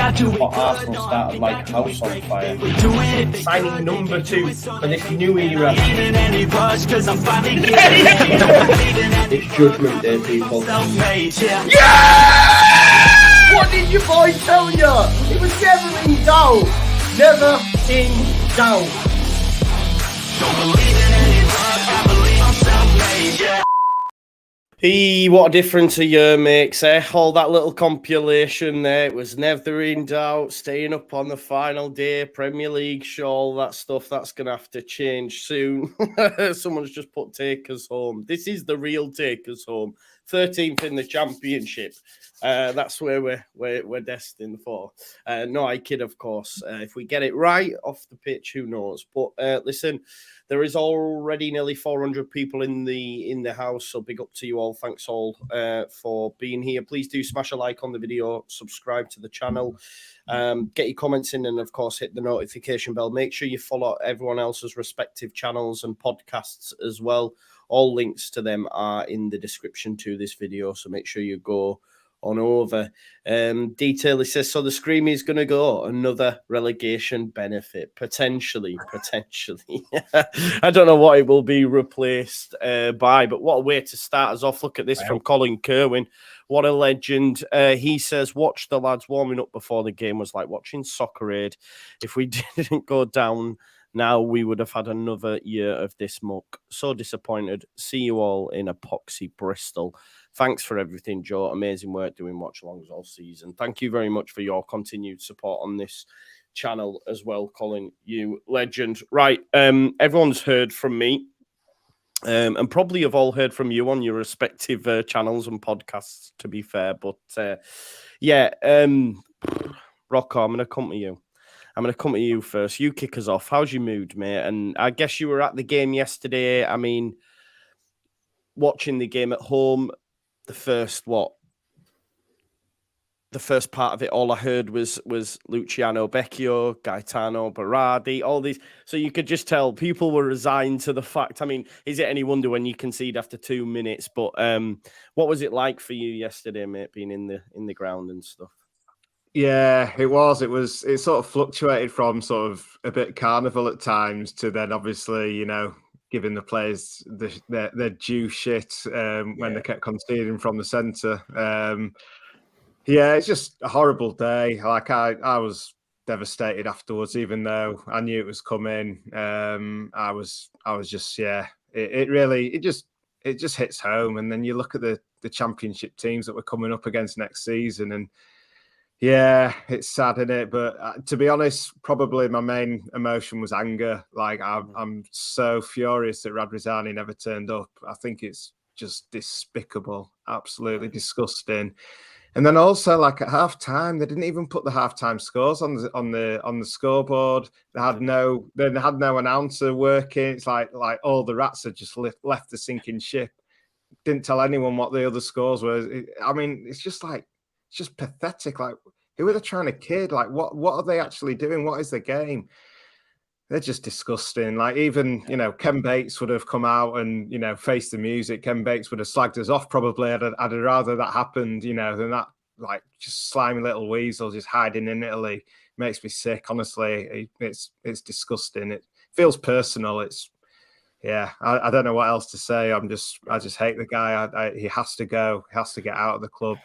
But Arsenal started like a house on fire. Signing number 2 for this new era. It's Judgment Day, people. Yeah! What did your boy tell you? It was never in doubt. Never in doubt. Don't believe in any luck, I believe I'm self-made, yeah. Hey, what a difference a year makes, eh? All that little compilation there, it was never in doubt, staying up on the final day, Premier League show, all that stuff, that's going to have to change soon. Someone's just put Take Us Home. This is the real Take Us Home. 13th in the Championship. That's where we're destined for. No, I kid, of course. If we get it right off the pitch, who knows? But listen, there is already nearly 400 people in the house, so big up to you all. Thanks all for being here. Please do smash a like on the video, subscribe to the channel, get your comments in, and of course hit the notification bell. Make sure you follow everyone else's respective channels and podcasts as well. All links to them are in the description to this video, so make sure you go on over. Detail, it says, so the Scream is going to go. Another relegation benefit, potentially. I don't know what it will be replaced by, but what a way to start us off. Look at this from Colin Kerwin. What a legend. He says, watch the lads warming up before the game was like watching Soccer Aid. If we didn't go down now, we would have had another year of this muck. So disappointed. See you all in Epoxy Bristol. Thanks for everything, Joe. Amazing work doing watch-alongs all season. Thank you very much for your continued support on this channel as well, Colin. You legend. Right, everyone's heard from me, and probably have all heard from you on your respective channels and podcasts, to be fair. But, Rocco, I'm going to come to you. I'm going to come to you first. You kick us off. How's your mood, mate? And I guess you were at the game yesterday. I mean, watching the game at home, the first part of it, all I heard was Luciano Becchio, Gaetano Berardi, all these. So you could just tell people were resigned to the fact. I mean, is it any wonder when you concede after 2 minutes? But what was it like for you yesterday, mate, being in the ground and stuff? Yeah, it was. It sort of fluctuated from sort of a bit carnival at times to then obviously, you know, giving the players their due shit when they kept conceding from the centre. Yeah, it's just a horrible day. Like I was devastated afterwards, even though I knew it was coming. I was just it just hits home. And then you look at the Championship teams that we're coming up against next season, and yeah, it's sad, isn't it? But to be honest, probably my main emotion was anger. Like, I'm so furious that Radrizzani never turned up. I think it's just despicable, absolutely disgusting. And then also, like, at half time, they didn't even put the halftime scores on the scoreboard. They had no announcer working. It's like all the rats had just left the sinking ship. Didn't tell anyone what the other scores were. I mean, it's just pathetic. Like, who are they trying to kid? Like, what are they actually doing? What is the game? They're just disgusting. Like, even, you know, Ken Bates would have come out and, you know, faced the music. Ken Bates would have slagged us off probably. I'd rather that happened, you know, than that, like, just slimy little weasel just hiding in Italy. Makes me sick, honestly. It's disgusting. It feels personal. I don't know what else to say. I just hate the guy. He has to go. He has to get out of the club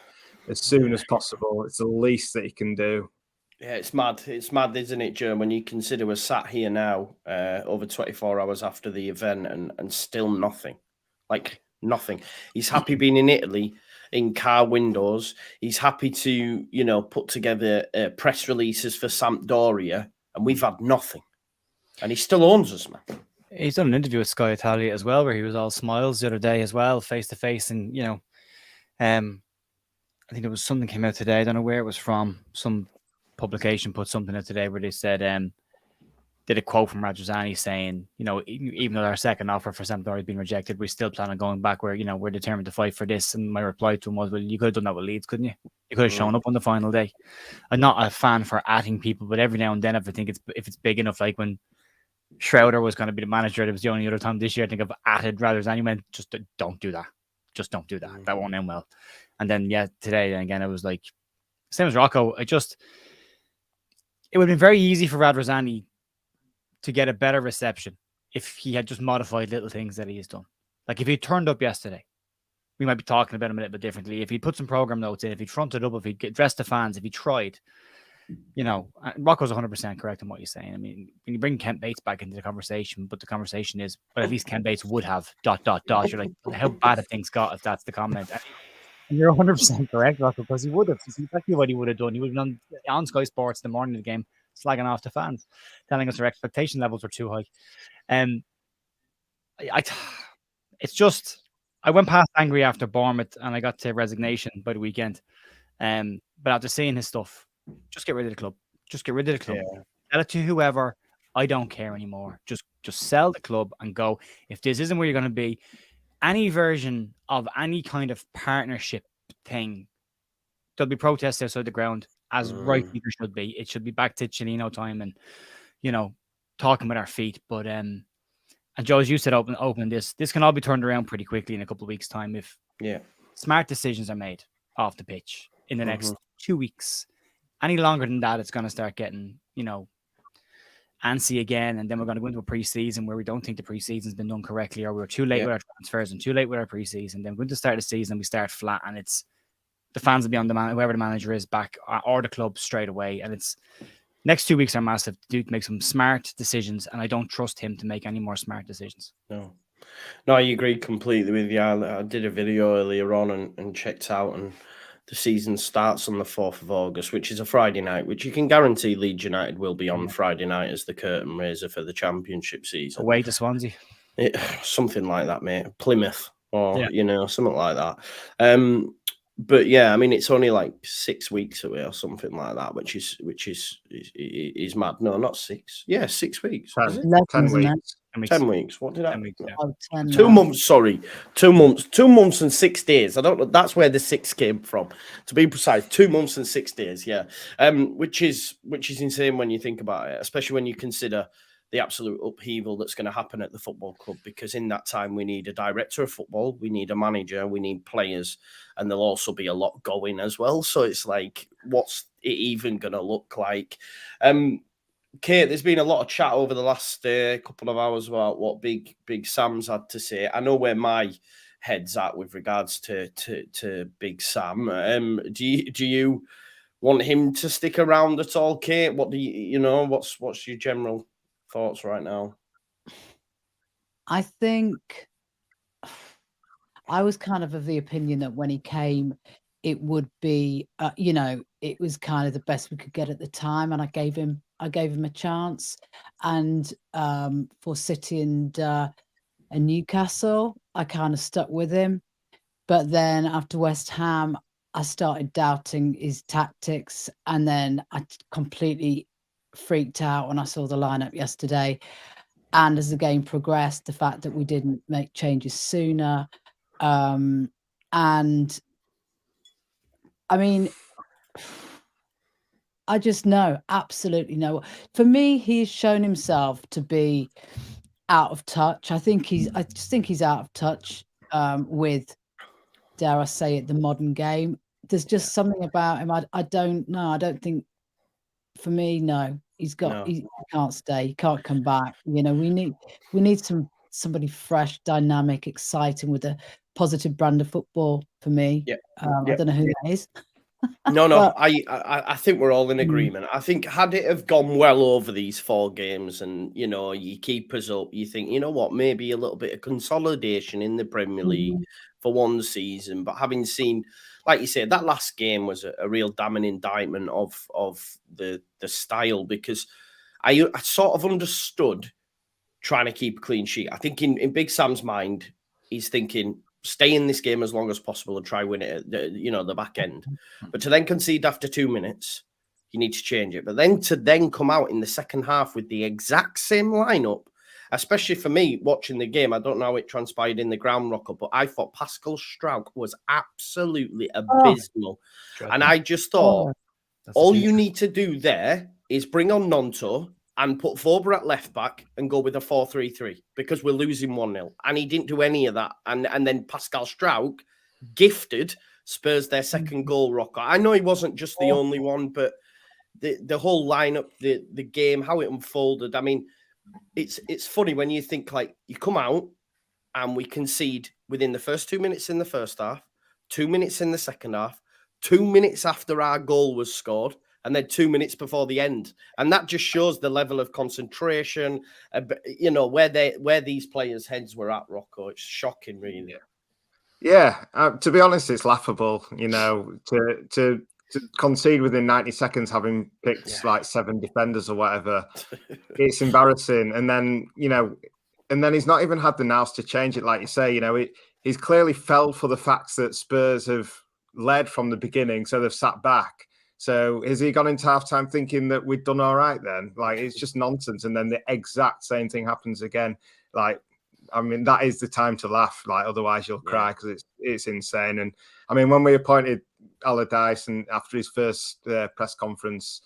as soon as possible. It's the least that he can do. Yeah, it's mad. It's mad, isn't it, Joe, when you consider we're sat here now over 24 hours after the event and still nothing. Like, nothing. He's happy being in Italy in car windows. He's happy to, you know, put together press releases for Sampdoria, and we've had nothing. And he still owns us, man. He's done an interview with Sky Italia as well, where he was all smiles the other day as well, face to face. And, you know, I think there was something came out today. I don't know where it was from. Some publication put something out today where they said, did a quote from Radrizzani saying, you know, even though our second offer for Sampdoria has been rejected, we still plan on going back where, you know, we're determined to fight for this. And my reply to him was, well, you could have done that with Leeds, couldn't you? You could have shown up on the final day. I'm not a fan for atting people, but every now and then, if it's big enough, like when Schroeder was going to be the manager, it was the only other time this year I think I've atted Radrizzani, went, just don't do that. Just don't do that. That won't end well. And then, yeah, today, and again, it was like, same as Rocco. it would have been very easy for Radrizzani to get a better reception if he had just modified little things that he has done. Like if he turned up yesterday, we might be talking about him a little bit differently. If he put some program notes in, if he'd fronted up, if he'd dressed the fans, if he tried, you know, Rocco's 100% correct in what he's saying. I mean, when you bring Kent Bates back into the conversation, but the conversation is, but at least Kent Bates would have ... You're like, how bad have things got if that's the comment? And you're 100% correct, Rocco, because he would have. It's exactly what he would have done. He would have been on Sky Sports the morning of the game, slagging off the fans, telling us their expectation levels were too high. It's just, I went past angry after Bournemouth and I got to resignation by the weekend. But after seeing his stuff, just get rid of the club. Just get rid of the club. Yeah. Sell it to whoever. I don't care anymore. Just sell the club and go. If this isn't where you're going to be, any version of any kind of partnership thing, there'll be protests outside the ground, as rightly there should be. It should be back to Cellino time and, you know, talking with our feet. But and Joe, as you said, opening this can all be turned around pretty quickly in a couple of weeks' time if smart decisions are made off the pitch in the next 2 weeks. Any longer than that, it's going to start getting, you know, antsy again, and then we're going to go into a pre-season where we don't think the pre-season's been done correctly, or we're too late with our transfers and too late with our pre-season. Then we're going to start the season and we start flat, and it's the fans will be on the man, whoever the manager is back, or the club straight away. And it's next 2 weeks are massive to make some smart decisions, and I don't trust him to make any more smart decisions. No, I agree completely with you. I did a video earlier on and checked out, and the season starts on the 4th of August, which is a Friday night, which you can guarantee Leeds United will be on Friday night as the curtain raiser for the Championship season. Away to Swansea. Something like that, mate. Plymouth or, you know, something like that. But yeah, I mean, it's only like 6 weeks away or something like that, which is mad. No, not 6. Yeah, 6 weeks. 10 weeks. 10 weeks. What did I? 10 weeks, yeah. 2 months. Sorry, 2 months. 2 months and 6 days. I don't know. That's where the 6 came from. To be precise, 2 months and 6 days. Yeah, which is insane when you think about it, especially when you consider the absolute upheaval that's going to happen at the football club, because in that time we need a director of football, we need a manager, we need players, and there'll also be a lot going as well. So it's like, what's it even going to look like? Kate, there's been a lot of chat over the last couple of hours about what Big Sam's had to say. I know where my head's at with regards to Big Sam. Do you want him to stick around at all, Kate? What do you know? What's your general thoughts right now? I think I was kind of the opinion that when he came, it would be, you know, it was kind of the best we could get at the time, and I gave him a chance. And for City and Newcastle, I kind of stuck with him. But then after West Ham, I started doubting his tactics, and then I completely freaked out when I saw the lineup yesterday. And as the game progressed, the fact that we didn't make changes sooner, and I mean, I just know, absolutely know. For me, he's shown himself to be out of touch. I just think he's out of touch with, dare I say it, the modern game. There's just something about him. I don't know. I don't think, for me, no. He can't stay. He can't come back. You know, we need somebody fresh, dynamic, exciting, with a positive brand of football. For me, I don't know who that is. No, but I think we're all in agreement. I think had it have gone well over these 4 games, and you know, you keep us up, you think, you know what, maybe a little bit of consolidation in the Premier League for one season. But having seen, like you said, that last game was a real damning indictment of the style, because I sort of understood trying to keep a clean sheet. I think in Big Sam's mind, he's thinking, stay in this game as long as possible and try win it at the back end. But to then concede after 2 minutes, you need to change it. But then to come out in the second half with the exact same lineup, especially for me watching the game, I don't know how it transpired in the ground, Rocco, but I thought Pascal Struijk was absolutely abysmal. And I just thought, all you need to do there is bring on Nonto and put Vobra at left back and go with a 4-3-3, because we're losing 1-0. And he didn't do any of that. And then Pascal Struijk gifted Spurs their second goal, Rocco. I know he wasn't just the only one, but the whole lineup, the game, how it unfolded. I mean, it's funny when you think like you come out and we concede within the first 2 minutes in the first half, 2 minutes in the second half, 2 minutes after our goal was scored, and then 2 minutes before the end. And that just shows the level of concentration, you know, where these players' heads were at, Rocco. It's shocking, really. Yeah, to be honest, it's laughable, you know, to concede within 90 seconds, having picked like 7 defenders or whatever. It's embarrassing. And then, you know, and then he's not even had the nous to change it. Like you say, you know, he's clearly fell for the facts that Spurs have led from the beginning. So they've sat back. So has he gone into halftime thinking that we'd done all right then? Like, it's just nonsense. And then the exact same thing happens again. Like, I mean, that is the time to laugh. Like, otherwise you'll cry, because it's insane. And I mean, when we appointed Allardyce, and after his first press conference,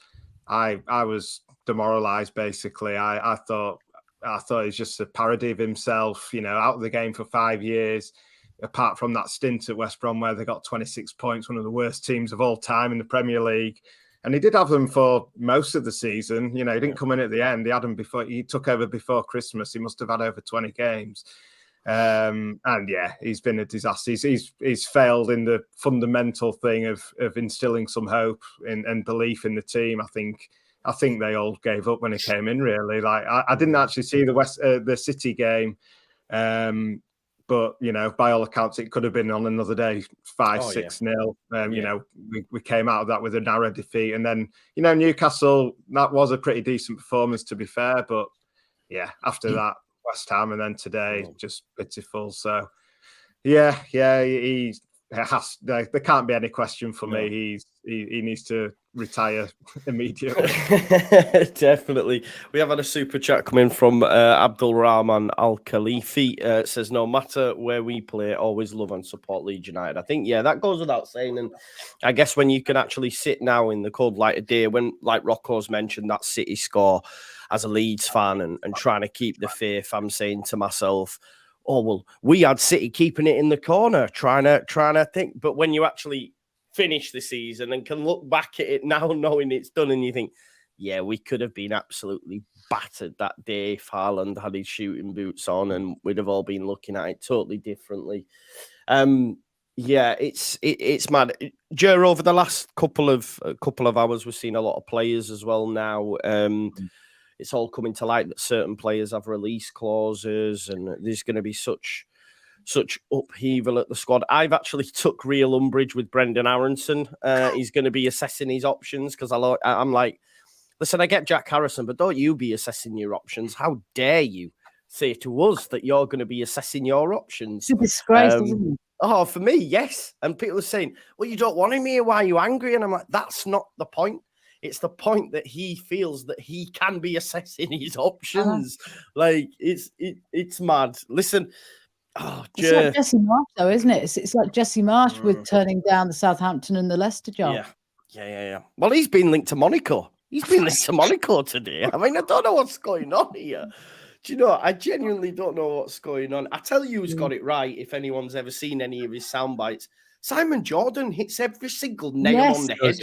I was demoralised. Basically, I thought he's just a parody of himself. You know, out of the game for 5 years. Apart from that stint at West Brom where they got 26 points, one of the worst teams of all time in the Premier League. And he did have them for most of the season. You know, he didn't come in at the end. He had them before, he took over before Christmas. He must have had over 20 games. And yeah, he's been a disaster. He's failed in the fundamental thing of instilling some hope and belief in the team. I think they all gave up when he came in, really. Like, I didn't actually see the City game. But, you know, by all accounts, it could have been on another day, 5-6-0. You know, we came out of that with a narrow defeat. And then, you know, Newcastle, that was a pretty decent performance, to be fair. But, yeah, after that, West Ham, and then today, just pitiful. So, yeah, he has. There can't be any question for me. He needs to retire immediately. Definitely. We have had a super chat coming from Abdul Rahman Al Khalifi. Says, no matter where we play, always love and support Leeds United. I think, that goes without saying. And I guess when you can actually sit now in the cold light of day, when, like Rocco's mentioned, that City score as a Leeds fan and trying to keep the faith, I'm saying to myself, oh, well, we had City keeping it in the corner, trying to think. But when you actually finish the season and can look back at it now, knowing it's done, and you think, yeah, we could have been absolutely battered that day if Haaland had his shooting boots on, and we'd have all been looking at it totally differently. It's mad. Jer, over the last couple of hours, we've seen a lot of players as well now. It's all coming to light that certain players have release clauses, and there's going to be such upheaval at the squad. I've actually took real umbrage with Brendan Aronson. He's going to be assessing his options, because I'm like, listen, I get Jack Harrison, but don't you be assessing your options. How dare you say to us that you're going to be assessing your options? It's a disgrace, isn't it? Oh, for me, yes. And people are saying, well, you don't want him here. Why are you angry? And I'm like, that's not the point. It's the point that he feels that he can be assessing his options. Like, it's mad. Listen, it's like Jesse Marsh, though, isn't it? It's like Jesse Marsh with turning down the Southampton and the Leicester job. Yeah. Well, he's been linked to Monaco. He's been linked to Monaco today. I mean, I don't know what's going on here. Do you know? I genuinely don't know what's going on. I tell you who's got it right, if anyone's ever seen any of his sound bites. Simon Jordan hits every single nail on the head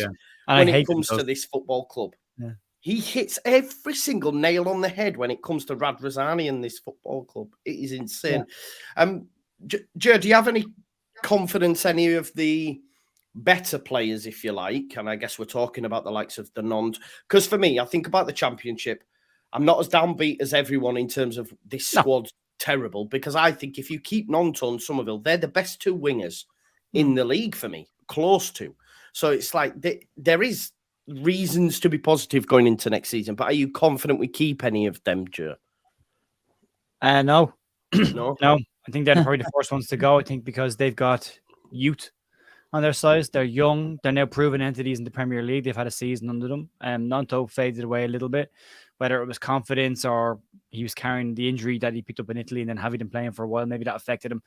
when it comes to this football club. Yeah. He hits every single nail on the head when it comes to Radrazani and this football club. It is insane. Yeah. Joe, do you have any confidence any of the better players, if you like? And I guess we're talking about the likes of the non. Because for me, I think about the Championship. I'm not as downbeat as everyone in terms of this squad's terrible, because I think if you keep Nonto and Somerville, they're the best two wingers in the league for me, close to. So it's like there is reasons to be positive going into next season, but are you confident we keep any of them, Joe? No. No. I think they're probably the first ones to go. I think because they've got youth on their side. They're young. They're now proven entities in the Premier League. They've had a season under them. Nonto faded away a little bit, whether it was confidence or he was carrying the injury that he picked up in Italy and then having him playing for a while. Maybe that affected him.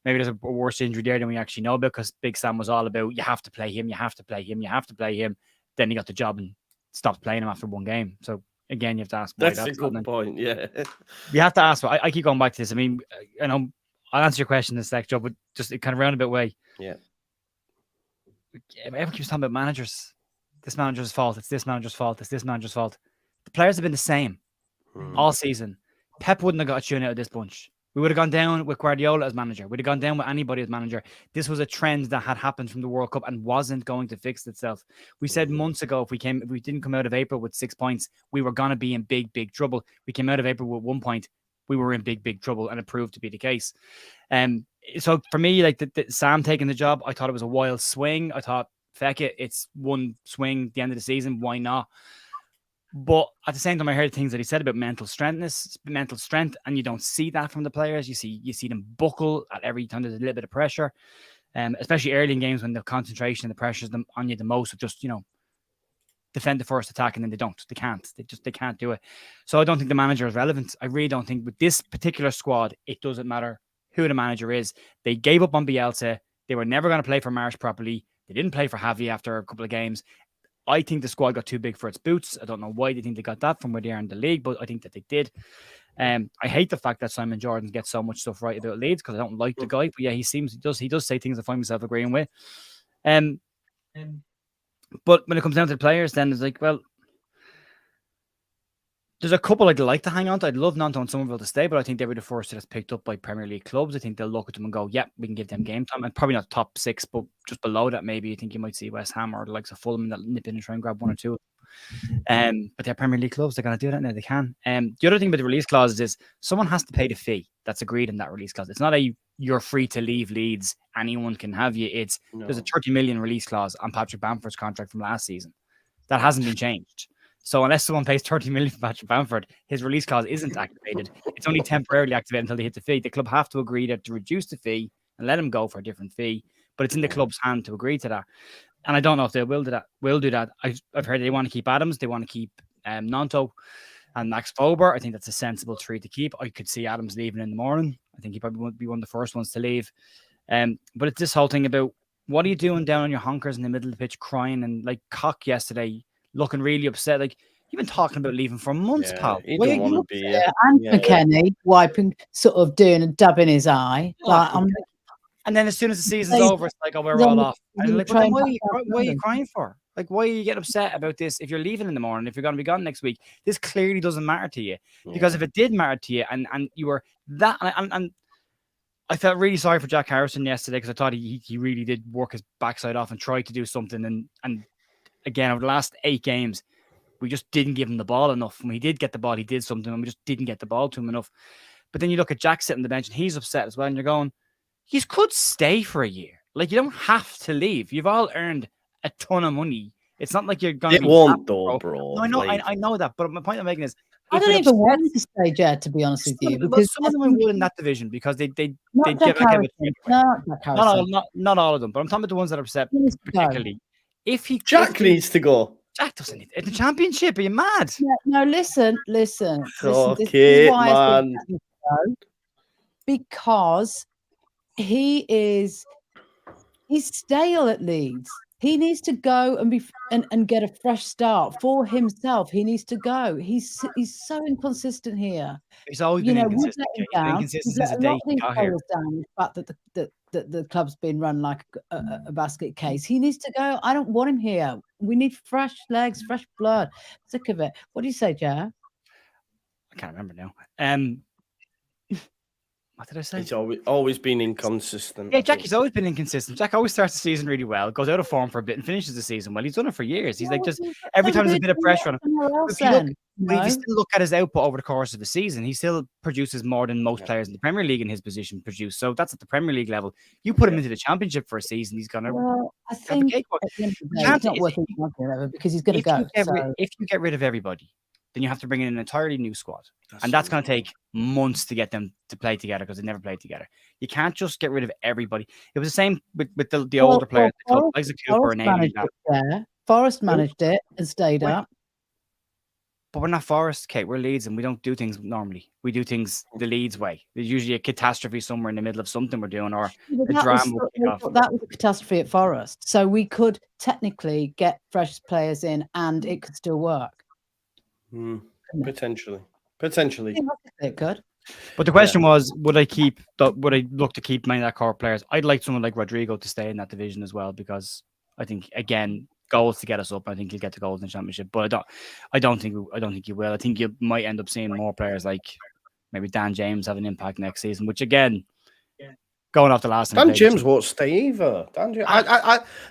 Maybe there's a worse injury there than we actually know, because Big Sam was all about, you have to play him, you have to play him, you have to play him. Then he got the job and stopped playing him after one game. So again, you have to ask why. That's a good point, yeah. You have to ask. I keep going back to this. I mean, I know I'll answer your question in a sec, Joe, but just kind of roundabout way. Yeah. Everyone keeps talking about managers. this manager's fault. It's this manager's fault. It's this manager's fault. The players have been the same all season. Pep wouldn't have got a tune out of this bunch. We would have gone down with Guardiola as manager. We'd have gone down with anybody as manager. This was a trend that had happened from the World Cup and wasn't going to fix itself. We said months ago, if we didn't come out of April with 6 points, we were going to be in big, big trouble. We came out of April with 1 point. We were in big, big trouble, and it proved to be the case. So for me, like Sam taking the job, I thought it was a wild swing. I thought, feck it, it's one swing at the end of the season. Why not? But at the same time, I heard things that he said about mental strength, and you don't see that from the players. You see them buckle at every time there's a little bit of pressure, especially early in games when the concentration and the pressure is on you the most. Of just defend the first attack, and then they don't. They can't do it. So I don't think the manager is relevant. I really don't think with this particular squad, it doesn't matter who the manager is. They gave up on Bielsa. They were never going to play for Marsh properly. They didn't play for Javi after a couple of games. I think the squad got too big for its boots. I don't know why they think they got that from where they are in the league, but I think that they did. I hate the fact that Simon Jordan gets so much stuff right about Leeds because I don't like the guy. But yeah, he does say things I find myself agreeing with. But when it comes down to the players, then it's like, well, there's a couple I'd like to hang on to. I'd love Nanto and Somerville to stay, but I think they were the first that's picked up by Premier League clubs. I think they'll look at them and go, yeah, we can give them game time. And probably not top 6, but just below that, maybe. I think you might see West Ham or the likes of Fulham that nip in and try and grab 1 or 2. But they're Premier League clubs. They're going to do that now. They can. The other thing about the release clauses is someone has to pay the fee that's agreed in that release clause. It's not you're free to leave Leeds. Anyone can have you. There's a 30 million release clause on Patrick Bamford's contract from last season. That hasn't been changed. So unless someone pays 30 million for Patrick Bamford, his release clause isn't activated. It's only temporarily activated until they hit the fee. The club have to agree to reduce the fee and let him go for a different fee. But it's in the club's hand to agree to that. And I don't know if they will do that. I've heard they want to keep Adams. They want to keep Nanto and Max Fober. I think that's a sensible 3 to keep. I could see Adams leaving in the morning. I think he probably won't be one of the first ones to leave. But it's this whole thing about what are you doing down on your honkers in the middle of the pitch crying and like Cock yesterday looking really upset. Like you've been talking about leaving for months, pal. He don't want to be. And McKennie wiping, sort of doing a dab in his eye. And then as soon as the season's over, it's like, oh, we're all off. And like, well, why are you crying for? Like, why are you getting upset about this if you're leaving in the morning, if you're going to be gone next week? This clearly doesn't matter to you. Because if it did matter to you and you were that... And I felt really sorry for Jack Harrison yesterday because I thought he really did work his backside off and try to do something. And again, over the last 8 games, we just didn't give him the ball enough. When he did get the ball, he did something, and we just didn't get the ball to him enough. But then you look at Jack sitting on the bench, and he's upset as well, and you're going, you could stay for a year. Like, you don't have to leave. You've all earned a ton of money. It's not like you're going to be... It won't, though, bro. No, I know, I know that, but my point I'm making is... I don't even want to stay, Jed, to be honest with you. Because some of them would in that division because they get not all of them, but I'm talking about the ones that are upset particularly. Jack needs to go. Jack doesn't need it. The championship. Are you mad? No, listen. Okay, man. Because he's stale at Leeds. He needs to go and get a fresh start for himself. He needs to go. He's so inconsistent here. He's always been inconsistent. He's let a lot of these players down. The fact that the club's been run like a basket case. He needs to go. I don't want him here. We need fresh legs, fresh blood. Sick of it. What do you say, Joe? I can't remember now. What did I say? He's always been inconsistent. Yeah, Jackie's always been inconsistent. Jack always starts the season really well, goes out of form for a bit, and finishes the season well. He's done it for years. He's like just every time there's a bit of pressure on him. If you still look at his output over the course of the season, he still produces more than most players in the Premier League in his position produce. So that's at the Premier League level. You put him into the Championship for a season, he's gonna. Well, I think at the end of the day, it's not worth it because he's gonna go. If you get rid of everybody, then you have to bring in an entirely new squad. And that's going to take months to get them to play together because they never played together. You can't just get rid of everybody. It was the same with the older players. Forest managed it and stayed up. But we're not Forest, Kate. We're Leeds and we don't do things normally. We do things the Leeds way. There's usually a catastrophe somewhere in the middle of something we're doing or a drama. That was a catastrophe at Forest. So we could technically get fresh players in and it could still work. Potentially. It could. But the question was, would I look to keep many of that core players? I'd like someone like Rodrigo to stay in that division as well, because I think, again, goals to get us up. I think he'll get the goals in the Championship, but I don't think he will. I think you might end up seeing more players like maybe Dan James have an impact next season, which again, going off the last time, Dan James won't stay either. Dan James,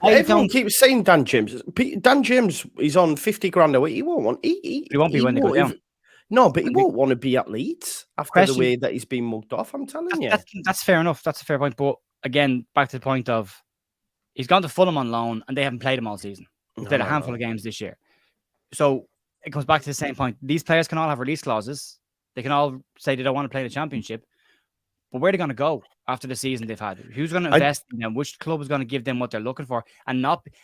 everyone keeps saying Dan James. Dan James is on 50 grand a week. He won't want. He won't be when they go down. No, but he won't want to be at Leeds after the way that he's been mugged off. I'm telling you. That's fair enough. That's a fair point. But again, back to the point of he's gone to Fulham on loan and they haven't played him all season. He's played a handful of games this year. So it comes back to the same point. These players can all have release clauses. They can all say they don't want to play the Championship. But where are they going to go after the season they've had? Who's going to invest in them? Which club is going to give them what they're looking for? And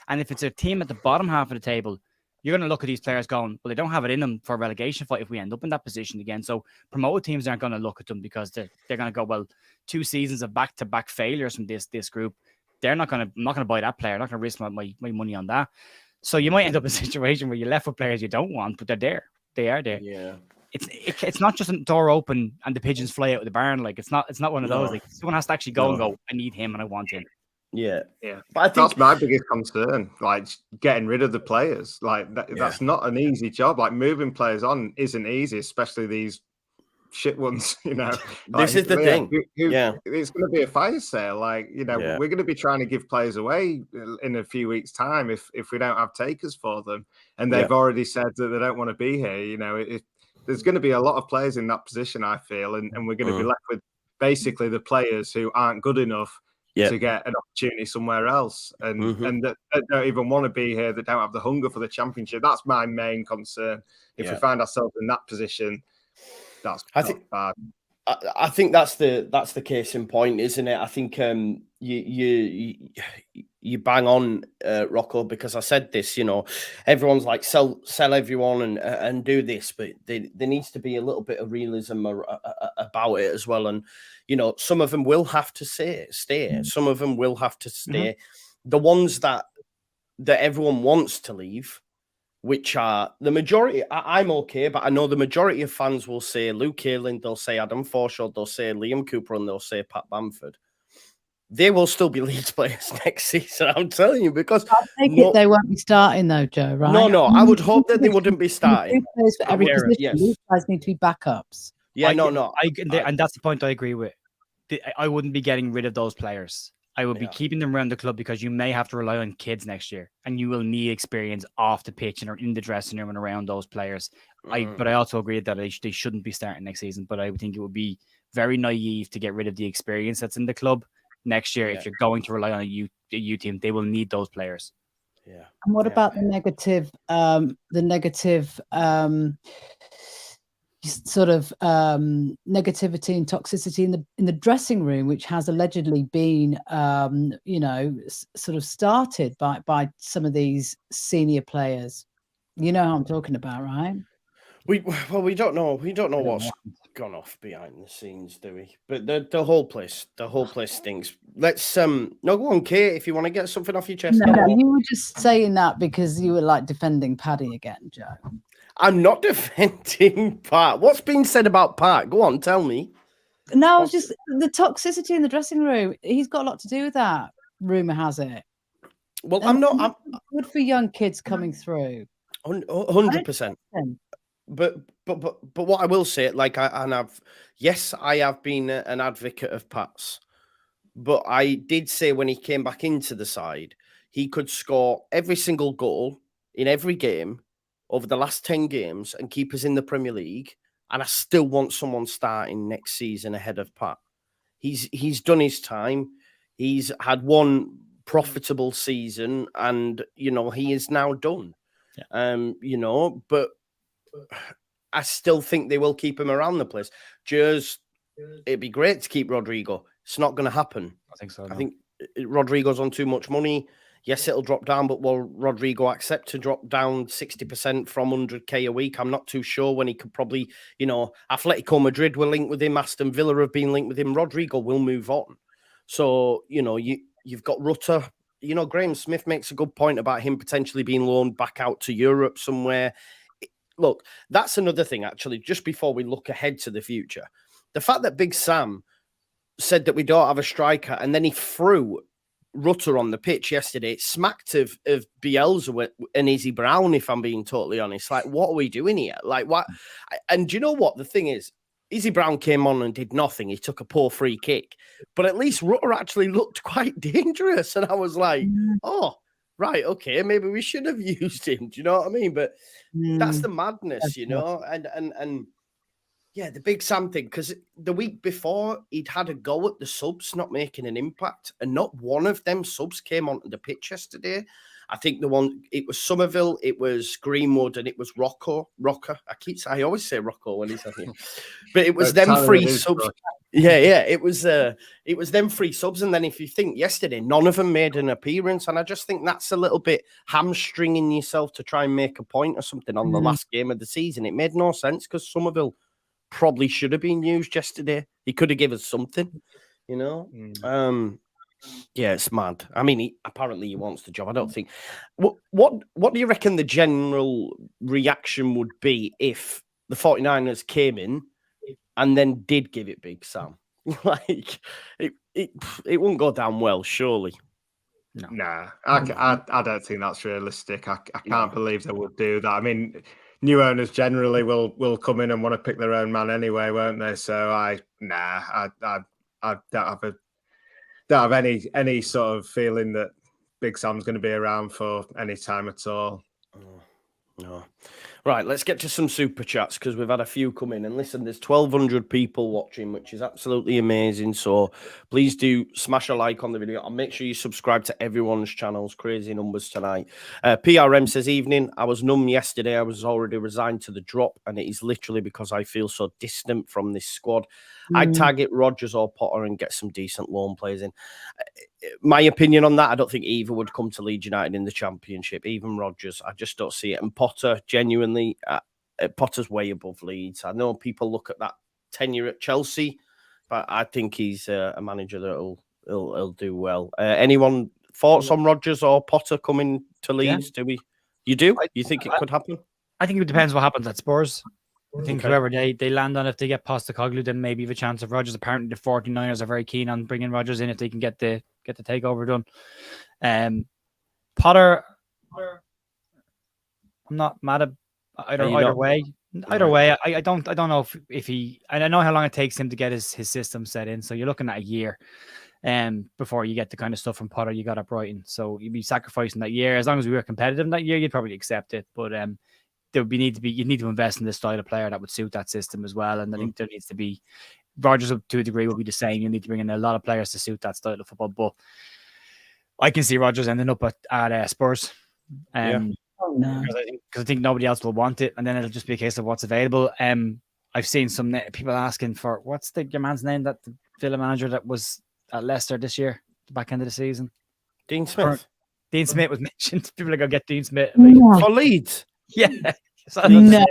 if it's a team at the bottom half of the table, you're going to look at these players going, well, they don't have it in them for a relegation fight if we end up in that position again. So promoted teams aren't going to look at them because they're going to go, well, 2 seasons of back-to-back failures from this group. I'm not going to buy that player. I'm not going to risk my money on that. So you might end up in a situation where you're left with players you don't want, but they're there. They are there. Yeah. It's not just a door open and the pigeons fly out of the barn. Like it's not one of those. Like someone has to actually go and go, I need him and I want him. Yeah. But I think that's my biggest concern. Like getting rid of the players. Like that's not an easy job. Like moving players on isn't easy, especially these shit ones. You know, this is the thing. It's going to be a fire sale. Like we're going to be trying to give players away in a few weeks' time if we don't have takers for them, and they've already said that they don't want to be here. There's going to be a lot of players in that position, I feel, and we're going to be left with basically the players who aren't good enough to get an opportunity somewhere else, and that don't even want to be here, that don't have the hunger for the Championship. That's my main concern. If we find ourselves in that position, that's bad. I think that's the case in point, isn't it? I think you bang on, Rocco, because I said this. Everyone's like sell everyone and do this, but there needs to be a little bit of realism about it as well. And some of them will have to stay. Some of them will have to stay. Mm-hmm. The ones that everyone wants to leave, which are the majority. I'm okay, but I know the majority of fans will say Luke Ayling, they'll say Adam Forshaw, they'll say Liam Cooper, and they'll say Pat Bamford. They will still be Leeds players next season, I'm telling you, because I think they won't be starting though, Joe, right? No, I would hope that they wouldn't be starting. For every position, these guys need to be backups. Yeah, and that's the point I agree with. I wouldn't be getting rid of those players. I would be keeping them around the club because you may have to rely on kids next year, and you will need experience off the pitch and in the dressing room and around those players. But I also agree that they shouldn't be starting next season. But I would think it would be very naive to get rid of the experience that's in the club next year. If you're going to rely on a U team, they will need those players. Yeah. And what about the negative? Sort of negativity and toxicity in the dressing room, which has allegedly been sort of started by some of these senior players. You know how I'm talking about, right? We don't know what's gone off behind the scenes, do we? But the whole place stinks. Let's go on, Kate, if you want to get something off your chest. No, you were just saying that because you were like defending Paddy again, Joe. I'm not defending Pat. What's been said about Pat? Go on, tell me. No, it's just the toxicity in the dressing room. He's got a lot to do with that. Rumor has it. Well, I'm good for young kids coming through. 100%. But what I will say, I have been an advocate of Pat's, but I did say when he came back into the side, he could score every single goal in every game over the last 10 games and keep us in the Premier League, and I still want someone starting next season ahead of Pat. He's done his time. He's had one profitable season, and he is now done. Yeah. But I still think they will keep him around the place. It'd be great to keep Rodrigo. It's not going to happen. I think so. I think Rodrigo's on too much money. Yes, it'll drop down, but will Rodrigo accept to drop down 60% from 100k a week? I'm not too sure when he could probably, Atletico Madrid will link with him. Aston Villa have been linked with him. Rodrigo will move on. So, you've got Rutter. Graham Smith makes a good point about him potentially being loaned back out to Europe somewhere. Look, that's another thing, actually, just before we look ahead to the future. The fact that Big Sam said that we don't have a striker, and then he threw Rutter on the pitch yesterday, it smacked of Bielsa and Izzy Brown, if I'm being totally honest. Like, what are we doing here? Like, what? And do you know what? The thing is, Izzy Brown came on and did nothing. He took a poor free kick. But at least Rutter actually looked quite dangerous. And I was like, oh, right, okay, maybe we should have used him. Do you know what I mean? But that's the madness, you know? And yeah, the Big Sam thing, because the week before, he'd had a go at the subs not making an impact, and not one of them subs came onto the pitch yesterday. I think it was Somerville, it was Greenwood, and it was Rocker. I always say Rocco when he's on here. But it was them three subs. Yeah, it was them three subs, and then if you think yesterday, none of them made an appearance, and I just think that's a little bit hamstringing yourself to try and make a point or something on the last game of the season. It made no sense because Somerville probably should have been used yesterday. He could have given us something, you know. Yeah, it's mad. I mean, apparently he wants the job. I don't think. What do you reckon the general reaction would be if the 49ers came in and then did give it Big Sam? Like, it wouldn't go down well, surely. No. Nah, I don't think that's realistic. I can't believe they would do that. I mean, new owners generally will come in and want to pick their own man anyway, won't they? So I don't have any sort of feeling that Big Sam's going to be around for any time at all. No. Right, let's get to some super chats because we've had a few come in. And listen, there's 1,200 people watching, which is absolutely amazing. So please do smash a like on the video and make sure you subscribe to everyone's channels. Crazy numbers tonight. PRM says, evening. I was numb yesterday. I was already resigned to the drop, and it is literally because I feel so distant from this squad. I'd target Rodgers or Potter and get some decent loan players in. My opinion on that, I don't think either would come to Leeds United in the Championship. Even Rodgers, I just don't see it. And Potter, genuinely, Potter's way above Leeds. I know people look at that tenure at Chelsea, but I think he's a manager that will do well. Anyone thoughts on Rodgers or Potter coming to Leeds? Yeah. You do? You think it could happen? I think it depends what happens at Spurs. I think whoever they land on, if they get Postecoglou, then maybe have a chance of Rodgers. Apparently, the 49ers are very keen on bringing Rodgers in if they can get the takeover done. Potter, I'm not mad at either way. Either way, I don't know if he. And I know how long it takes him to get his system set in. So you're looking at a year, before you get the kind of stuff from Potter you got at Brighton. So you'd be sacrificing that year. As long as we were competitive that year, you'd probably accept it. But you need to invest in this style of player that would suit that system as well. And I think there needs to be Rodgers to a degree will be the same. You need to bring in a lot of players to suit that style of football. But I can see Rodgers ending up at Spurs. Because I think nobody else will want it, and then it'll just be a case of what's available. I've seen some people asking for what's your man's name, that the Villa manager that was at Leicester this year, the back end of the season. Dean Smith. Dean Smith was mentioned. People are gonna get Dean Smith for Leeds. Yeah. No.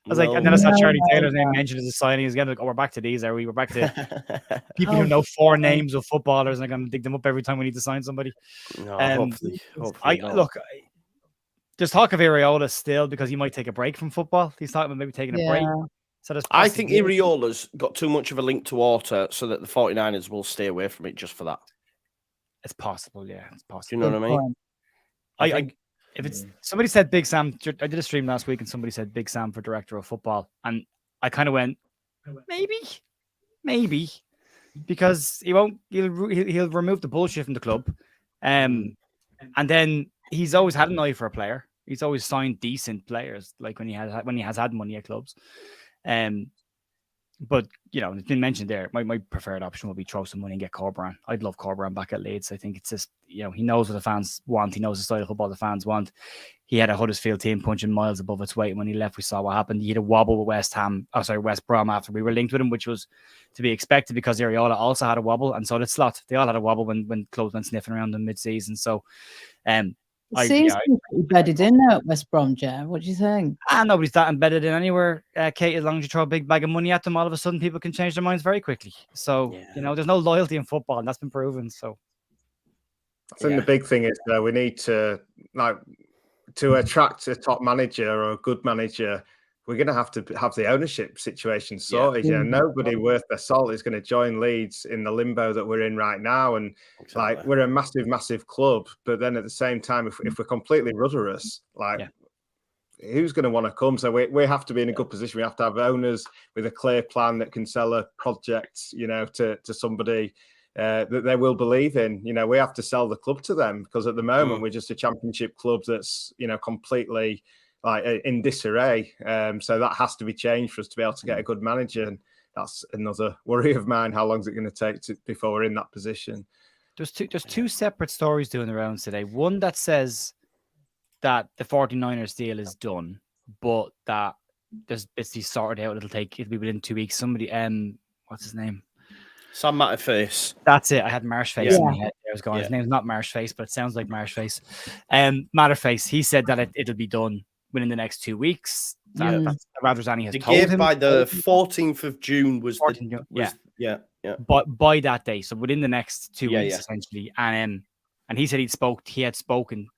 I was like, and then I saw Charlie Taylor's name mentioned as a signing. He's going to we're back to these, are we? We're back to people who know 4 names of footballers, and I'm going to dig them up every time we need to sign somebody. No, hopefully there's talk of Areola still because he might take a break from football. He's talking about maybe taking a break. So I think Areola's got too much of a link to water so that the 49ers will stay away from it just for that. It's possible, yeah. It's possible. Do you know what I mean? If it's somebody said Big Sam, I did a stream last week and somebody said Big Sam for director of football, and I kind of went maybe because he'll remove the bullshit from the club, and then he's always had an eye for a player. He's always signed decent players, like when he has had money at clubs, But, it's been mentioned there. My preferred option would be throw some money and get Corberan. I'd love Corberan back at Leeds. I think it's just, he knows what the fans want. He knows the style of football the fans want. He had a Huddersfield team punching miles above its weight. And when he left, we saw what happened. He had a wobble with West Brom after we were linked with him, which was to be expected because Areola also had a wobble. And so did Slot. They all had a wobble when clubs went sniffing around them mid-season. So, it seems to be embedded in now at West Brom, Jeff. What do you think? Nobody's that embedded in anywhere, Kate. As long as you throw a big bag of money at them, all of a sudden people can change their minds very quickly. So, there's no loyalty in football, and that's been proven. So, I think the big thing is we need to attract a top manager or a good manager. we're going to have the ownership situation sorted. You know, nobody worth their salt is going to join Leeds in the limbo that we're in right now. And like, we're a massive, massive club, but then at the same time, if we're completely rudderless, like, who's going to want to come? So we have to be in a good position. We have to have owners with a clear plan that can sell a project, you know, to somebody that they will believe in. You know, we have to sell the club to them, because at the moment we're just a championship club that's, you know, completely like in disarray. So that has to be changed for us to be able to get a good manager. And that's another worry of mine. How long is it going to take before we're in that position? There's two separate stories doing the rounds today. One that says that the 49ers deal is done, but that there's basically sorted out. It'll be within 2 weeks. Somebody, what's his name? Sam Matterface. That's it. I had Marshface in my head. I was going, his name's not Marshface, but it sounds like Marshface. Matterface, he said that it'll be done within the next 2 weeks. Radrizzani has told him by the 14th of June was But by that day, so within the next 2 weeks, essentially. And he said he had spoken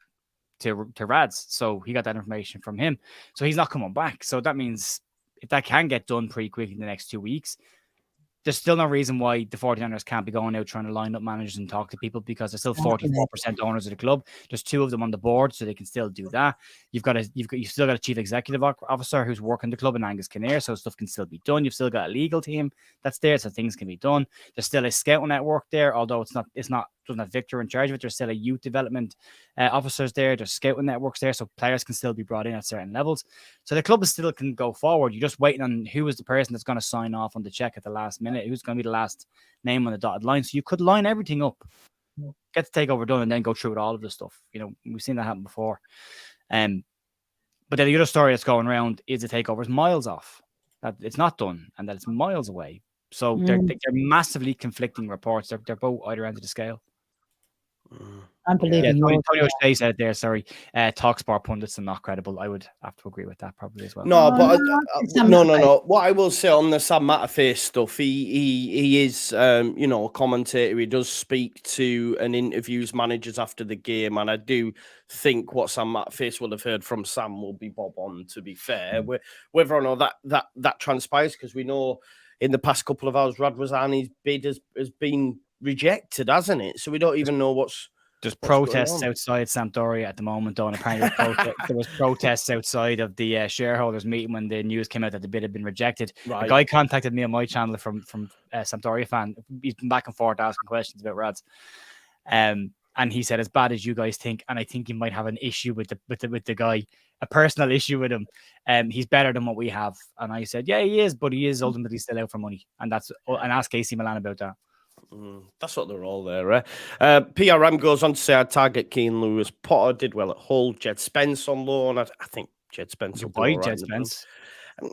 to Rads, so he got that information from him. So he's not coming back. So that means if that can get done pretty quick in the next 2 weeks, there's still no reason why the 49ers can't be going out trying to line up managers and talk to people, because there's still 44% owners of the club. There's 2 of them on the board, so they can still do that. You've still got a chief executive officer who's working the club in Angus Kinnear, so stuff can still be done. You've still got a legal team that's there, so things can be done. There's still a scouting network there, although doesn't have Victor in charge of it. There's still a youth development officers there. There's scouting networks there, so players can still be brought in at certain levels. So the club still can go forward. You're just waiting on who is the person that's going to sign off on the check at the last minute, who's going to be the last name on the dotted line. So you could line everything up, get the takeover done, and then go through with all of the stuff. You know, we've seen that happen before. But then the other story that's going around is the takeover is miles off, that it's not done and that it's miles away. So they're massively conflicting reports. They're both either end of the scale. I'm believing Tony O'Shea said there, TalkSport pundits are not credible. I would have to agree with that probably as well. No, but no. What I will say on the Sam Matterface stuff, he is, you know, a commentator. He does speak to and interviews managers after the game, and I do think what Sam Matterface will have heard from Sam will be bob on. To be fair, whether or not that transpires, because we know in the past couple of hours, Radrizzani's bid has been rejected, hasn't it? So we don't even know there's protests outside Sampdoria at the moment, though, and apparently there was protests outside of the shareholders meeting when the news came out that the bid had been rejected. Right. A guy contacted me on my channel from Sampdoria fan. He's been back and forth asking questions about Rads, and he said, as bad as you guys think, and I think you might have an issue with the guy, a personal issue with him. He's better than what we have, and I said, yeah, he is, but he is ultimately still out for money, and ask AC Milan about that. That's what they're all there, right? PRM goes on to say, I target Keane Lewis. Potter did well at Hull. Jed Spence on loan. I think Jed Spence will buy Jed Spence.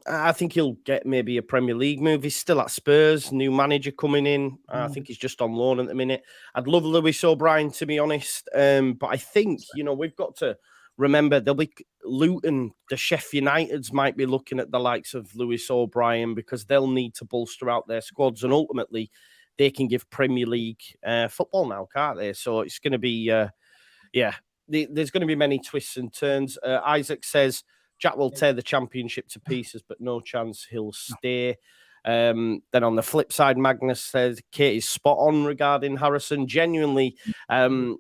I think he'll get maybe a Premier League move. He's still at Spurs, new manager coming in. I think he's just on loan at the minute. I'd love Lewis O'Brien, to be honest. But I think, you know, we've got to remember there'll be Luton, the Sheffield Uniteds might be looking at the likes of Lewis O'Brien, because they'll need to bolster out their squads, and ultimately they can give Premier League football now, can't they? So it's going to be, there's going to be many twists and turns. Isaac says Jack will tear the Championship to pieces, but no chance he'll stay. Then on the flip side, Magnus says Kate is spot on regarding Harrison. Genuinely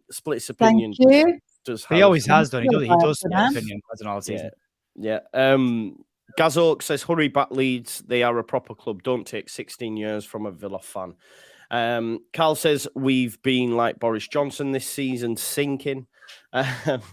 splits opinion. Thank you. He always has done. He does split opinion all season. Yeah. Gazork says, hurry back Leeds. They are a proper club. Don't take 16 years from a Villa fan. Carl says, we've been like Boris Johnson this season, sinking. And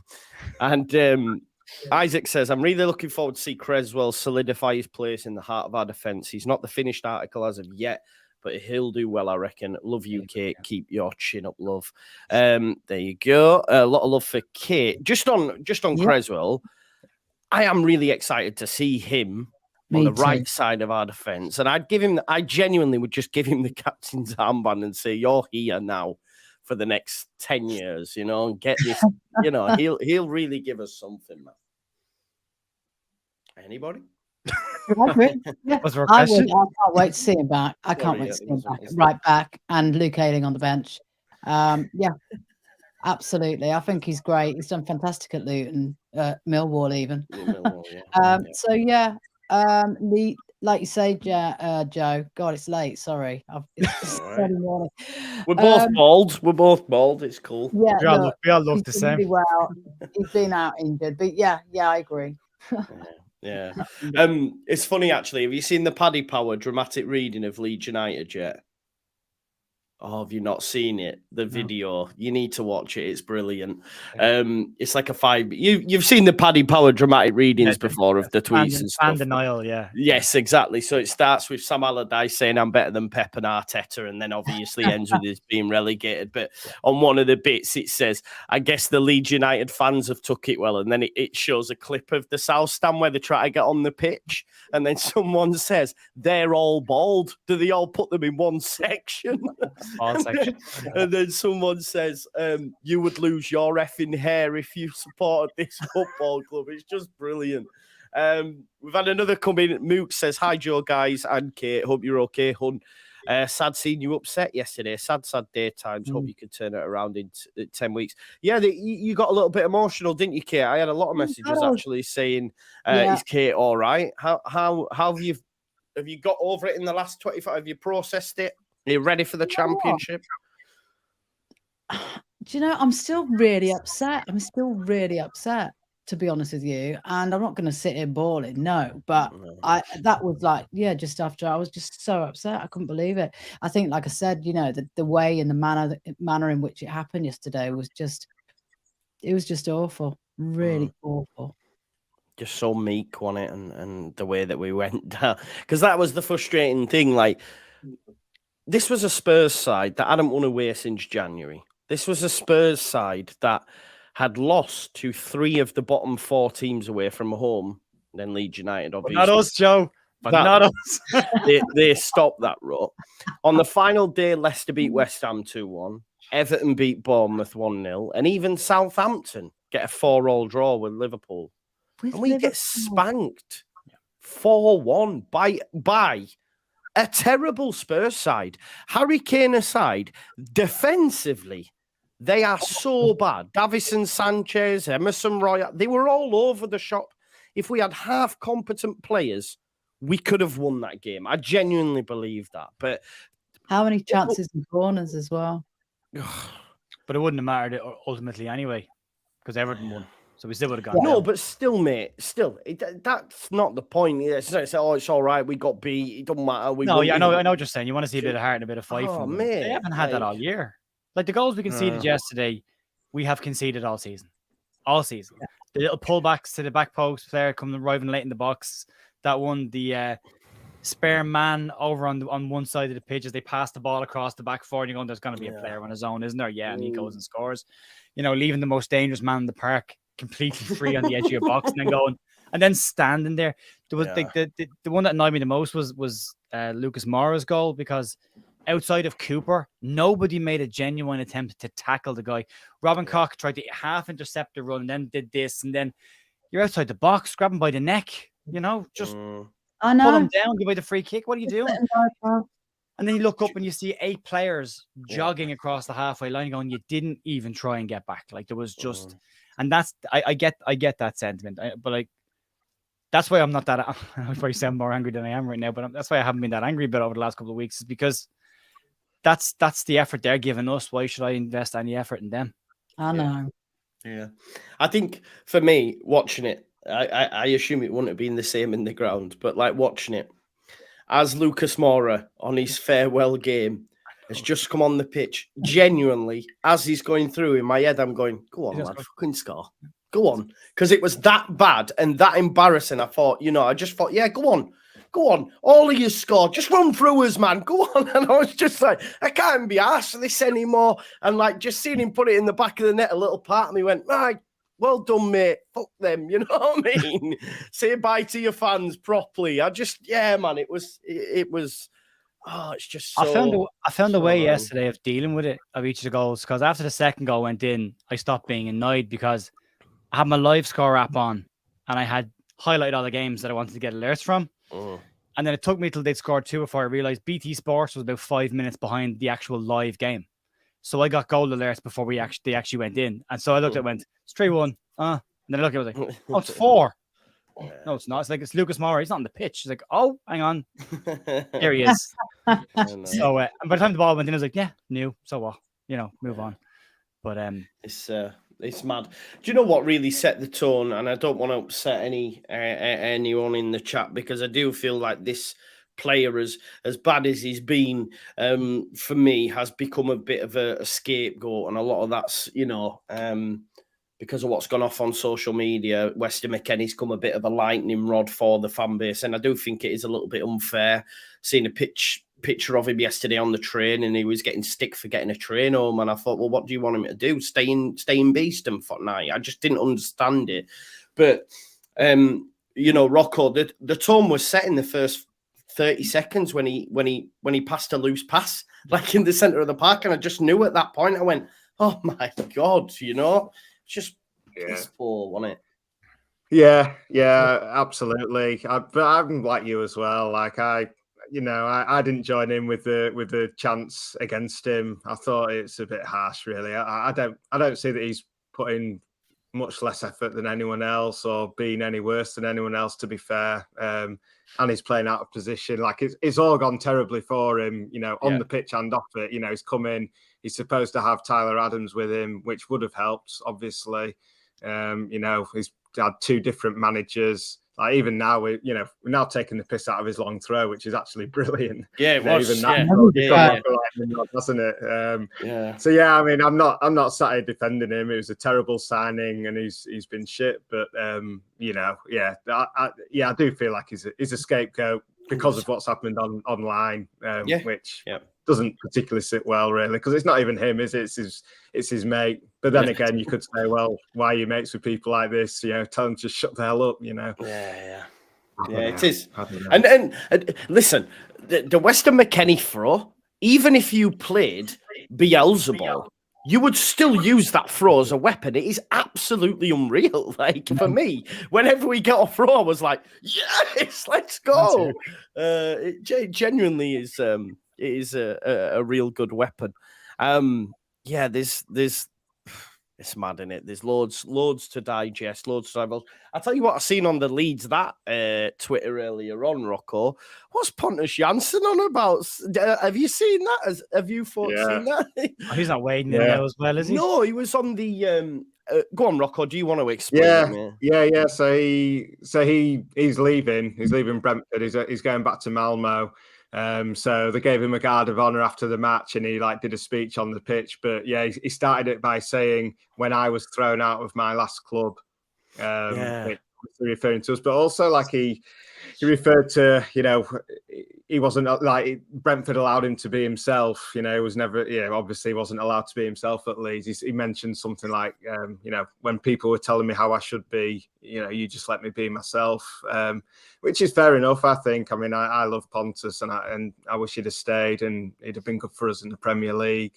Isaac says, I'm really looking forward to see Creswell solidify his place in the heart of our defence. He's not the finished article as of yet, but he'll do well, I reckon. Love you, Kate. Keep your chin up, love. There you go. A lot of love for Kate. Just on Creswell, I am really excited to see him on the right side of our defence. And I genuinely would just give him the captain's armband and say, you're here now for the next 10 years, you know, and get this, you know, he'll really give us something, man. Anybody? Was there a question? I can't wait to see him back. I can't wait to see him back. Right back, and Luke Ayling on the bench. Yeah, absolutely. I think he's great. He's done fantastic at Luton, Millwall even. Millwall, yeah. So yeah, Like you say, Joe. God, it's late. Sorry, it's Saturday morning. We're both bald. We're both bald. It's cool. Yeah, We all look he's the been same. really well. He's been out injured, but yeah, I agree. Yeah. It's funny actually. Have you seen the Paddy Power dramatic reading of Leeds United yet? Oh, have you not seen it? The video. You need to watch it. It's brilliant. It's like a 5. You've seen the Paddy Power dramatic readings before of the tweets and stuff. Fan denial, yeah. Yes, exactly. So it starts with Sam Allardyce saying I'm better than Pep and Arteta, and then obviously ends with us being relegated. But on one of the bits, it says, I guess the Leeds United fans have took it well. And then it shows a clip of the South Stand where they try to get on the pitch. And then someone says, they're all bald. Do they all put them in one section? And then someone says, you would lose your effing hair if you supported this football club. It's just brilliant. We've had another come in. Mook says, hi, Joe, guys, and Kate. Hope you're okay, hun. Sad seeing you upset yesterday. Sad day times. Hope you can turn it around in 10 weeks. Yeah, you got a little bit emotional, didn't you, Kate? I had a lot of messages actually saying, is Kate all right? How have you got over it in the last 25? Have you processed it? Are you ready for the championship? Do you know, I'm still really upset. To be honest with you, and I'm not going to sit here bawling, no, but that was like, just after, I was just so upset. I couldn't believe it. I think, like I said, you know, the way and the manner in which it happened yesterday was just awful, really awful. Just so meek on it, and the way that we went down, because that was the frustrating thing. Like, this was a Spurs side that hadn't won away since January. This was a Spurs side that had lost to 3 of the bottom 4 teams away from home. Then Leeds United, obviously. But not us, Joe. But not us. they stopped that rut. On the final day, Leicester beat West Ham 2-1. Everton beat Bournemouth 1-0. And even Southampton get a 4-4 draw with Liverpool. And we get spanked 4-1 by a terrible Spurs side. Harry Kane aside, defensively, they are so bad. Davison Sanchez, Emerson Royal, they were all over the shop. If we had half competent players, we could have won that game. I genuinely believe that. But how many chances and corners as well? But it wouldn't have mattered ultimately anyway, because Everton won. So we still would have gone. No, down. but still, mate, that's not the point. It's all right. We got beat. It doesn't matter. I know what you're saying. You want to see a bit of heart and a bit of fight from them. Mate, they haven't had that all year. Like the goals we conceded yesterday, we have conceded all season. All season. Yeah. The little pullbacks to the back post player coming arriving late in the box. That one, the spare man over on one side of the pitch as they pass the ball across the back four, and you're going, there's going to be a player on his own, isn't there? Yeah, and he goes and scores. You know, leaving the most dangerous man in the park completely free on the edge of your box, and then going and then standing there. There was the one that annoyed me the most was Lucas Moura's goal, because outside of Cooper, nobody made a genuine attempt to tackle the guy. Robin Koch tried to half intercept the run, and then did this, and then you're outside the box, grab him by the neck, you know, just pull him down, give away the free kick. What are you doing? And then you look up and you see 8 players jogging across the halfway line, going, you didn't even try and get back. Like, there was just, and that's, I get that sentiment, but like, that's why I'm not that, I probably sound more angry than I am right now, but that's why I haven't been that angry about over the last couple of weeks, is because that's the effort they're giving us. Why should I invest any effort in them? I know. Yeah. I think for me, watching it, I assume it wouldn't have been the same in the ground, but like watching it, as Lucas Moura on his farewell game has just come on the pitch, genuinely, as he's going through, in my head, I'm going, go on, lad, fucking score. Go on. Because it was that bad and that embarrassing. I just thought, yeah, go on. Go on. All of you scored. Just run through us, man. Go on. And I was just like, I can't be asked for this anymore. And like, just seeing him put it in the back of the net, a little part of me went, right, well done, mate. Fuck them. You know what I mean? Say bye to your fans properly. Man, it was, it's just so... I found a way yesterday of dealing with it, of each of the goals, because after the second goal went in, I stopped being annoyed because I had my live score app on and I had highlighted all the games that I wanted to get alerts from. And then it took me till they'd scored 2 before I realized BT Sports was about 5 minutes behind the actual live game. So I got goal alerts before they actually went in. And so I looked at it, went, it's 3-1. And then I looked at it, I was like, oh, it's 4. No, it's not. It's like, it's Lucas Moura. He's not on the pitch. He's like, oh, hang on. There he is. So, and by the time the ball went in, I was like, yeah, new. So what? Move on. But it's mad. Do you know what really set the tone? And I don't want to upset anyone in the chat, because I do feel like this player, as bad as he's been, for me, has become a bit of a scapegoat, and a lot of that's because of what's gone off on social media. Weston McKennie's come a bit of a lightning rod for the fan base, and I do think it is a little bit unfair. Seeing a picture of him yesterday on the train, and he was getting stick for getting a train home, and I thought, well, what do you want him to do? Stay in Beeston for night? I just didn't understand it. But Rocco, the tone was set in the first 30 seconds when he passed a loose pass, like in the centre of the park, and I just knew at that point, I went, oh my God, just piss poor, wasn't it? Yeah, absolutely. But I'm like you as well. Like I didn't join in with the chants against him. I thought it's a bit harsh, really. I don't see that he's putting much less effort than anyone else or being any worse than anyone else, to be fair. And he's playing out of position. Like it's all gone terribly for him, on the pitch and off it. He's come in. He's supposed to have Tyler Adams with him, which would have helped, obviously. He's had two different managers. Like even now, we're now taking the piss out of his long throw, which is actually brilliant. Yeah, it was. Even hasn't it? So yeah, I mean, I'm not sat here defending him. It was a terrible signing, and he's been shit. But I do feel like he's a scapegoat because of what's happened online, which doesn't particularly sit well, really, because it's not even him, is it? It's his mate. But then again, you could say, well, why are you mates with people like this? Tell them to shut the hell up, Yeah, it is. And listen, the Weston McKennie throw, even if you played Beelzebub, you would still use that throw as a weapon. It is absolutely unreal. Like, for me, whenever we get off throw, I was like, yes, let's go. It genuinely is. It is a real good weapon. There's it's mad, isn't it? There's loads to digest, loads to divulge. I'll tell you what I've seen on the Leeds Twitter earlier on, Rocco. What's Pontus Jansson on about? Have you seen that? Have you seen that? He's not wading in there as well, is he? No, he was on the. Go on, Rocco. Do you want to explain? Yeah. So he's leaving. He's leaving Brentford. He's going back to Malmo. So they gave him a guard of honor after the match, and he did a speech on the pitch. But he started it by saying, "When I was thrown out of my last club," referring to us, but also he referred to, he wasn't Brentford allowed him to be himself. He was never, obviously wasn't allowed to be himself at Leeds. He mentioned something like, when people were telling me how I should be, you just let me be myself, which is fair enough, I think. I mean, I love Pontus, and I wish he'd have stayed, and he'd have been good for us in the Premier League.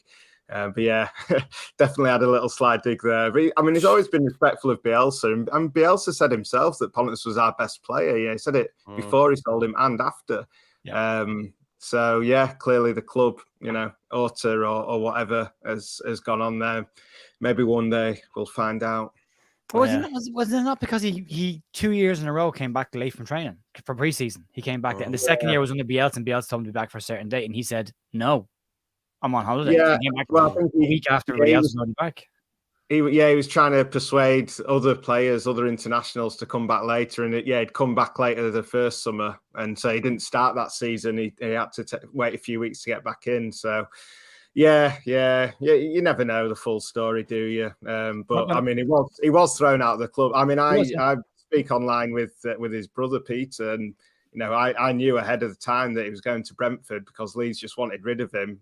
But yeah, definitely had a little slight dig there. But he's always been respectful of Bielsa, and Bielsa said himself that Pontus was our best player. He said it before he sold him and after. So yeah, clearly the club, Orta or whatever has gone on there. Maybe one day we'll find out. Was it not because he 2 years in a row came back late from training for preseason? He came back, and the second year was under Bielsa, and Bielsa told him to be back for a certain date, and he said no. I'm on holiday. Yeah, he came back a week after everybody else was already back. He was trying to persuade other players, other internationals, to come back later, and he'd come back later the first summer, and so he didn't start that season. He had to wait a few weeks to get back in. So, yeah, you never know the full story, do you? But I mean, he was thrown out of the club. I mean, I speak online with his brother Peter, and I knew ahead of the time that he was going to Brentford because Leeds just wanted rid of him.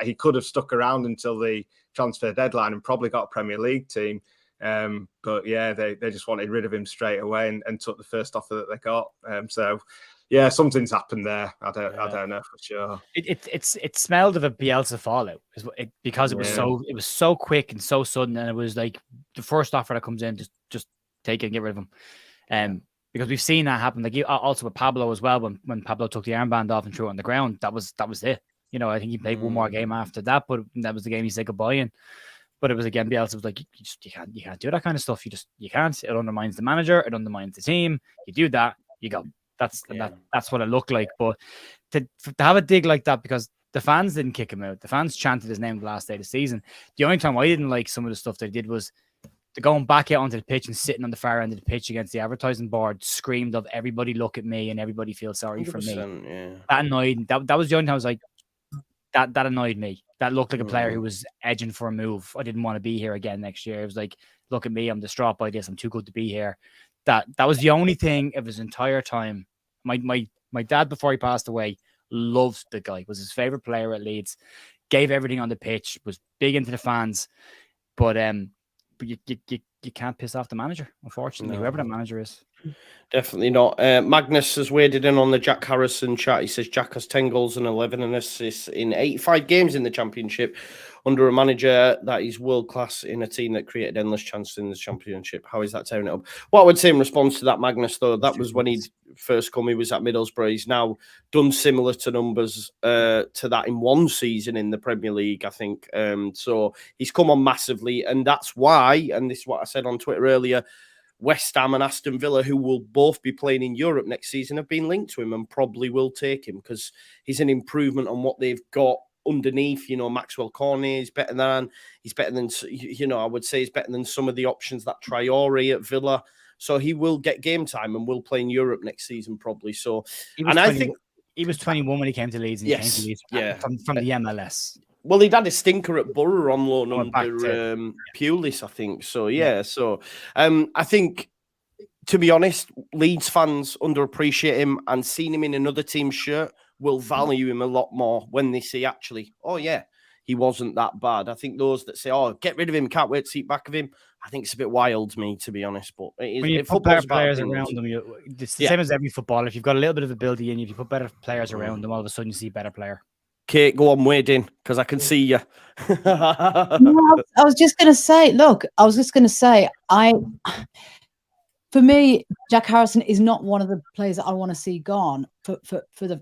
He could have stuck around until the transfer deadline and probably got a Premier League team. But yeah, they just wanted rid of him straight away and took the first offer that they got. So yeah, something's happened there. I don't know for sure. It smelled of a Bielsa fallout because it was so quick and so sudden, and it was like the first offer that comes in, just take it and get rid of him. Because we've seen that happen. Like also with Pablo as well. When Pablo took the armband off and threw it on the ground, that was it. I think he played one more game after that, but that was the game he said goodbye in. But it was again, Bielsa was like, you can't do that kind of stuff. You can't. It undermines the manager. It undermines the team. You do that, you go. That's what it looked like. But to have a dig like that, because the fans didn't kick him out. The fans chanted his name the last day of the season. The only time I didn't like some of the stuff they did was going back out onto the pitch and sitting on the far end of the pitch against the advertising board, screamed of everybody look at me and everybody feels sorry for me. Yeah. That annoyed. That was the only time I was like, that annoyed me. That looked like a player who was edging for a move. I didn't want to be here again next year. It was like, look at me, I'm distraught by this. I'm too good to be here. That was the only thing of his entire time. My dad, before he passed away, loved the guy. Was his favorite player at Leeds. Gave everything on the pitch. Was big into the fans. But you can't piss off the manager, unfortunately, whoever the manager is. Definitely not. Magnus has waded in on the Jack Harrison chat. He says Jack has 10 goals and 11 assists in 85 games in the Championship under a manager that is world-class in a team that created endless chances in the Championship. How is that tearing it up? What I would say in response to that, Magnus, though, that was when he first come. He was at Middlesbrough. He's now done similar to numbers to that in one season in the Premier League, I think. So he's come on massively, and that's why, and this is what I said on Twitter earlier, West Ham and Aston Villa, who will both be playing in Europe next season, have been linked to him and probably will take him because he's an improvement on what they've got underneath. Maxwell Cornet is better than, I would say he's better than some of the options that Traore at Villa. So he will get game time and will play in Europe next season probably. So, I think he was 21 when he came to Leeds. And he came to Leeds from the MLS. Well, he'd had a stinker at Borough on loan under Pulis, I think. So, So, I think, to be honest, Leeds fans underappreciate him, and seeing him in another team's shirt will value him a lot more when they see, actually, oh, yeah, he wasn't that bad. I think those that say, oh, get rid of him, can't wait to see back of him, I think it's a bit wild to me, to be honest. But it is, when you put better players around them, it's the same as every footballer. If you've got a little bit of ability in you, if you put better players around them, all of a sudden you see a better player. Kate, go on, wade in, because I can see you. I was just going to say, for me, Jack Harrison is not one of the players that I want to see gone for the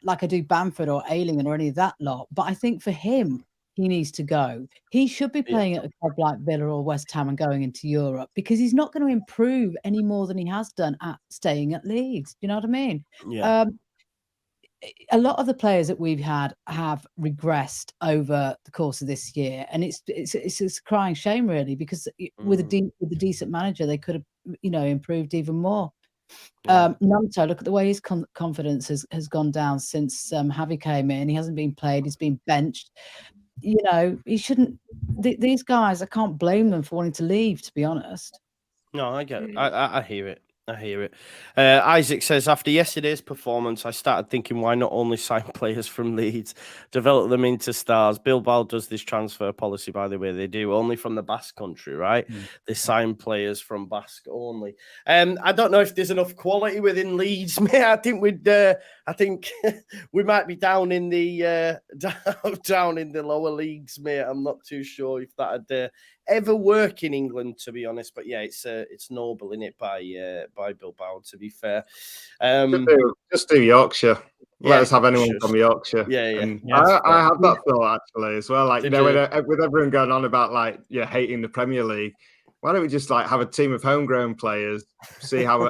like I do Bamford or Ayling or any of that lot. But I think for him, he needs to go. He should be playing at a club like Villa or West Ham and going into Europe, because he's not going to improve any more than he has done at staying at Leeds. You know what I mean? Yeah. A lot of the players that we've had have regressed over the course of this year, and it's a crying shame, really, because with a decent manager, they could have improved even more. Nanto, look at the way his confidence has gone down since Javi came in. He hasn't been played; he's been benched. He shouldn't. These guys, I can't blame them for wanting to leave. To be honest. No, I get it. I hear it. I hear it. Isaac says, after yesterday's performance, I started thinking, why not only sign players from Leeds, develop them into stars? Bilbao does this transfer policy, by the way. They do only from the Basque country, right? They sign players from Basque only. I don't know if there's enough quality within Leeds, mate. I think we might be down in the down in the lower leagues, mate. I'm not too sure if that'd ever work in England, to be honest. But yeah, it's noble, in it, by Bilbao, to be fair. Just do Yorkshire. Let us have anyone from Yorkshire. I have that thought actually as well. Like, with everyone going on about hating the Premier League, why don't we just have a team of homegrown players, see how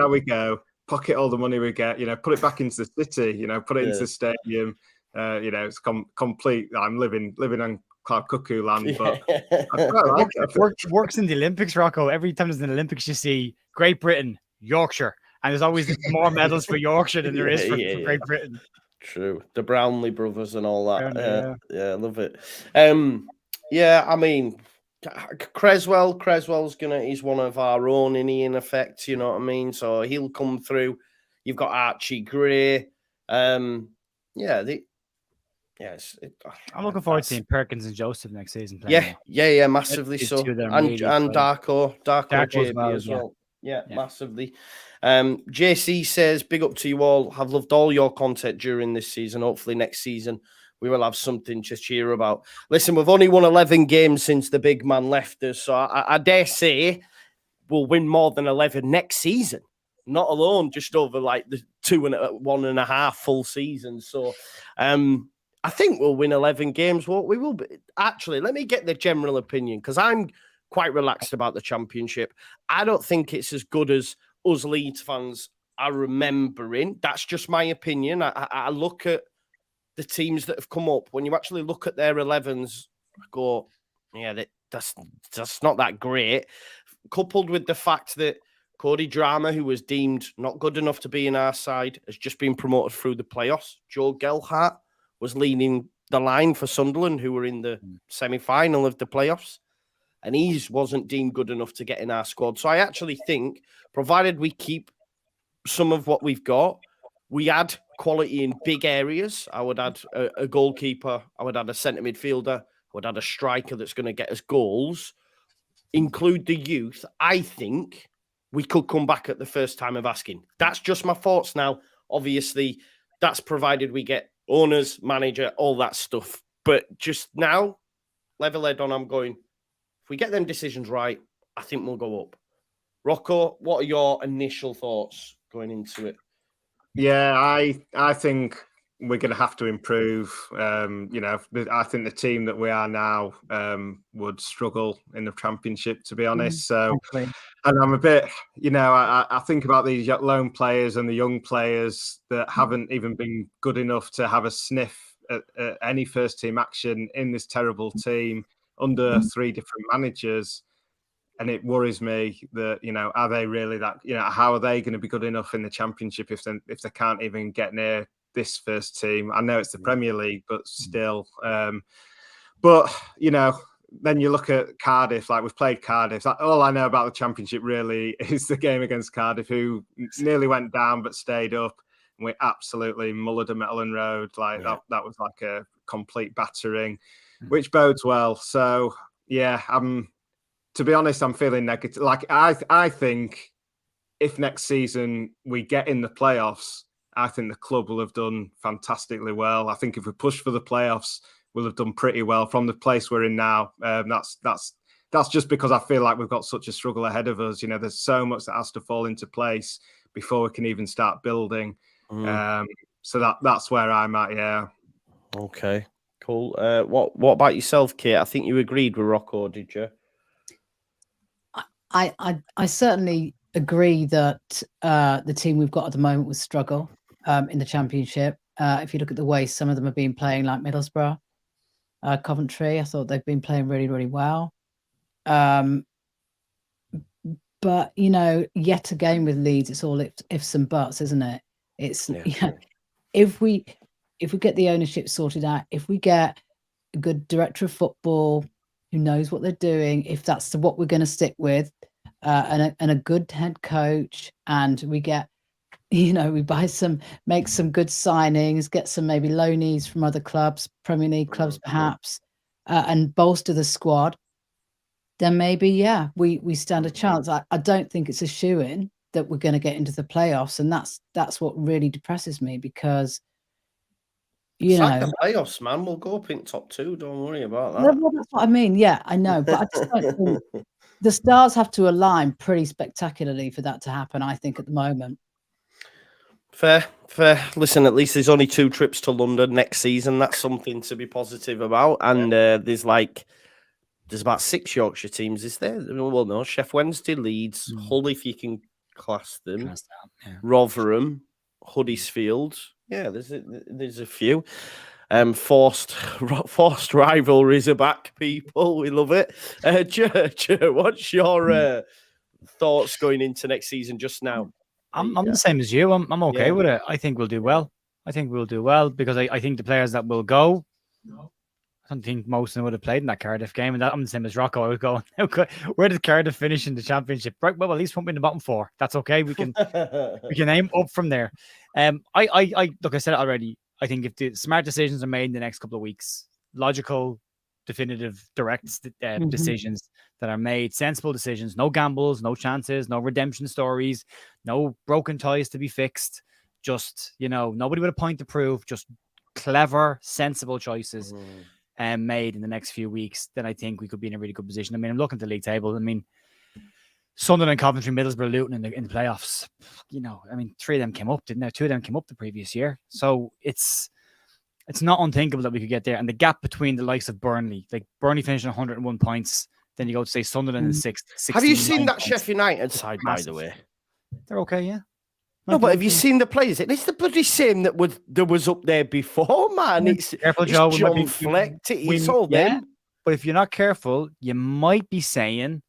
we go, pocket all the money we get, put it back into the city, put it into the stadium. It's complete. I'm living on cuckoo land, but I quite like it. Works in the Olympics, Rocco. Every time there's an Olympics, you see Great Britain, Yorkshire, and there's always more medals for Yorkshire than there is for Great Britain. True, the Brownlee brothers and all that. I love it. I mean, Creswell's he's one of our own, in effect. You know what I mean? So he'll come through. You've got Archie Gray. Yes, I'm looking forward to seeing Perkins and Joseph next season. Yeah, massively so. And Darko JB as well. Yeah, massively. JC says, big up to you all. Have loved all your content during this season. Hopefully next season we will have something to cheer about. Listen, we've only won 11 games since the big man left us, so I dare say we'll win more than 11 next season. Not alone, just over the 1.5 full seasons. So, I think we'll win 11 games. What we will be. Actually, let me get the general opinion, because I'm quite relaxed about the Championship. I don't think it's as good as us Leeds fans are remembering. That's just my opinion. I look at the teams that have come up. When you actually look at their 11s, I go, yeah, that's not that great. Coupled with the fact that Cody Drama, who was deemed not good enough to be in our side, has just been promoted through the playoffs. Joe Gelhardt was leading the line for Sunderland, who were in the semi-final of the playoffs, and he wasn't deemed good enough to get in our squad. So I actually think, provided we keep some of what we've got, we add quality in big areas. I would add a goalkeeper. I would add a centre midfielder. I would add a striker that's going to get us goals. Include the youth. I think we could come back at the first time of asking. That's just my thoughts now. Obviously, that's provided we get owners, manager, all that stuff. But just now, level head on, I'm going, if we get them decisions right, I think we'll go up. Rocco, what are your initial thoughts going into it? Yeah, I think we're going to have to improve. I think the team that we are now would struggle in the Championship, to be honest. So, and I'm a bit, I think about these lone players and the young players that haven't even been good enough to have a sniff at any first team action in this terrible team under 3 different managers. And it worries me that, are they really that, how are they going to be good enough in the Championship if they can't even get near this first team? I know it's the Premier League, but still. Then you look at Cardiff, like we've played Cardiff. All I know about the Championship really is the game against Cardiff, who nearly went down but stayed up. And we absolutely mullered them at Ellen Road. That was like a complete battering, which bodes well. So, yeah, to be honest, I'm feeling negative. Like, I think if next season we get in the playoffs, I think the club will have done fantastically well. I think if we push for the playoffs, we'll have done pretty well from the place we're in now. That's just because I feel like we've got such a struggle ahead of us. There's so much that has to fall into place before we can even start building. So that's where I'm at. Yeah. Okay. Cool. What about yourself, Kate? I think you agreed with Rocco, did you? I certainly agree that the team we've got at the moment will struggle in the Championship. If you look at the way some of them have been playing, like Middlesbrough, Coventry, I thought they've been playing really, really well. But, yet again with Leeds, it's all ifs and buts, isn't it? It's if we get the ownership sorted out, if we get a good director of football who knows what they're doing, if that's what we're going to stick with, and a good head coach, and we get, we make some good signings, get some maybe loanees from other clubs, Premier League clubs perhaps, and bolster the squad, then maybe, we stand a chance. I don't think it's a shoo-in that we're going to get into the playoffs, and that's what really depresses me, because it's like the playoffs, man. We'll go up in top 2. Don't worry about that. Well, that's what I mean. Yeah, I know, but I just don't think the stars have to align pretty spectacularly for that to happen, I think, at the moment. Fair. Listen, at least there's only 2 trips to London next season. That's something to be positive about. And there's about 6 Yorkshire teams, is there? Well, no, Sheff Wednesday, Leeds, Hull, if you can class them, Rotherham, Huddersfield. Yeah, there's a few. Forced rivalries are back, people. We love it. What's your thoughts going into next season just now? I'm the same as you. I'm okay with it. I think we'll do well. I think we'll do well because I think the players that will go, I don't think most of them would have played in that Cardiff game. And I'm the same as Rocco. I was going, where did Cardiff finish in the Championship? Right, well, at least won't be in the bottom 4. That's okay. We can aim up from there. I look, I said it already. I think if the smart decisions are made in the next couple of weeks, logical, definitive, direct decisions that are made, sensible decisions, no gambles, no chances, no redemption stories, no broken ties to be fixed. Just, nobody with a point to prove, just clever, sensible choices made in the next few weeks, then I think we could be in a really good position. I mean, I'm looking at the league table. I mean, Sunderland, Coventry, Middlesbrough, Luton in the playoffs. 3 of them came up, didn't they? 2 of them came up the previous year. So It's not unthinkable that we could get there. And the gap between the likes of Burnley, like Burnley finishing 101 points, then you go to say Sunderland in sixth. Have you seen that points. Sheffield United side, by the way? They're okay, yeah. No, but have you seen the players? It's the bloody same that was up there before, man. It's careful, Joe. John Fleck. It's all them. But if you're not careful, you might be saying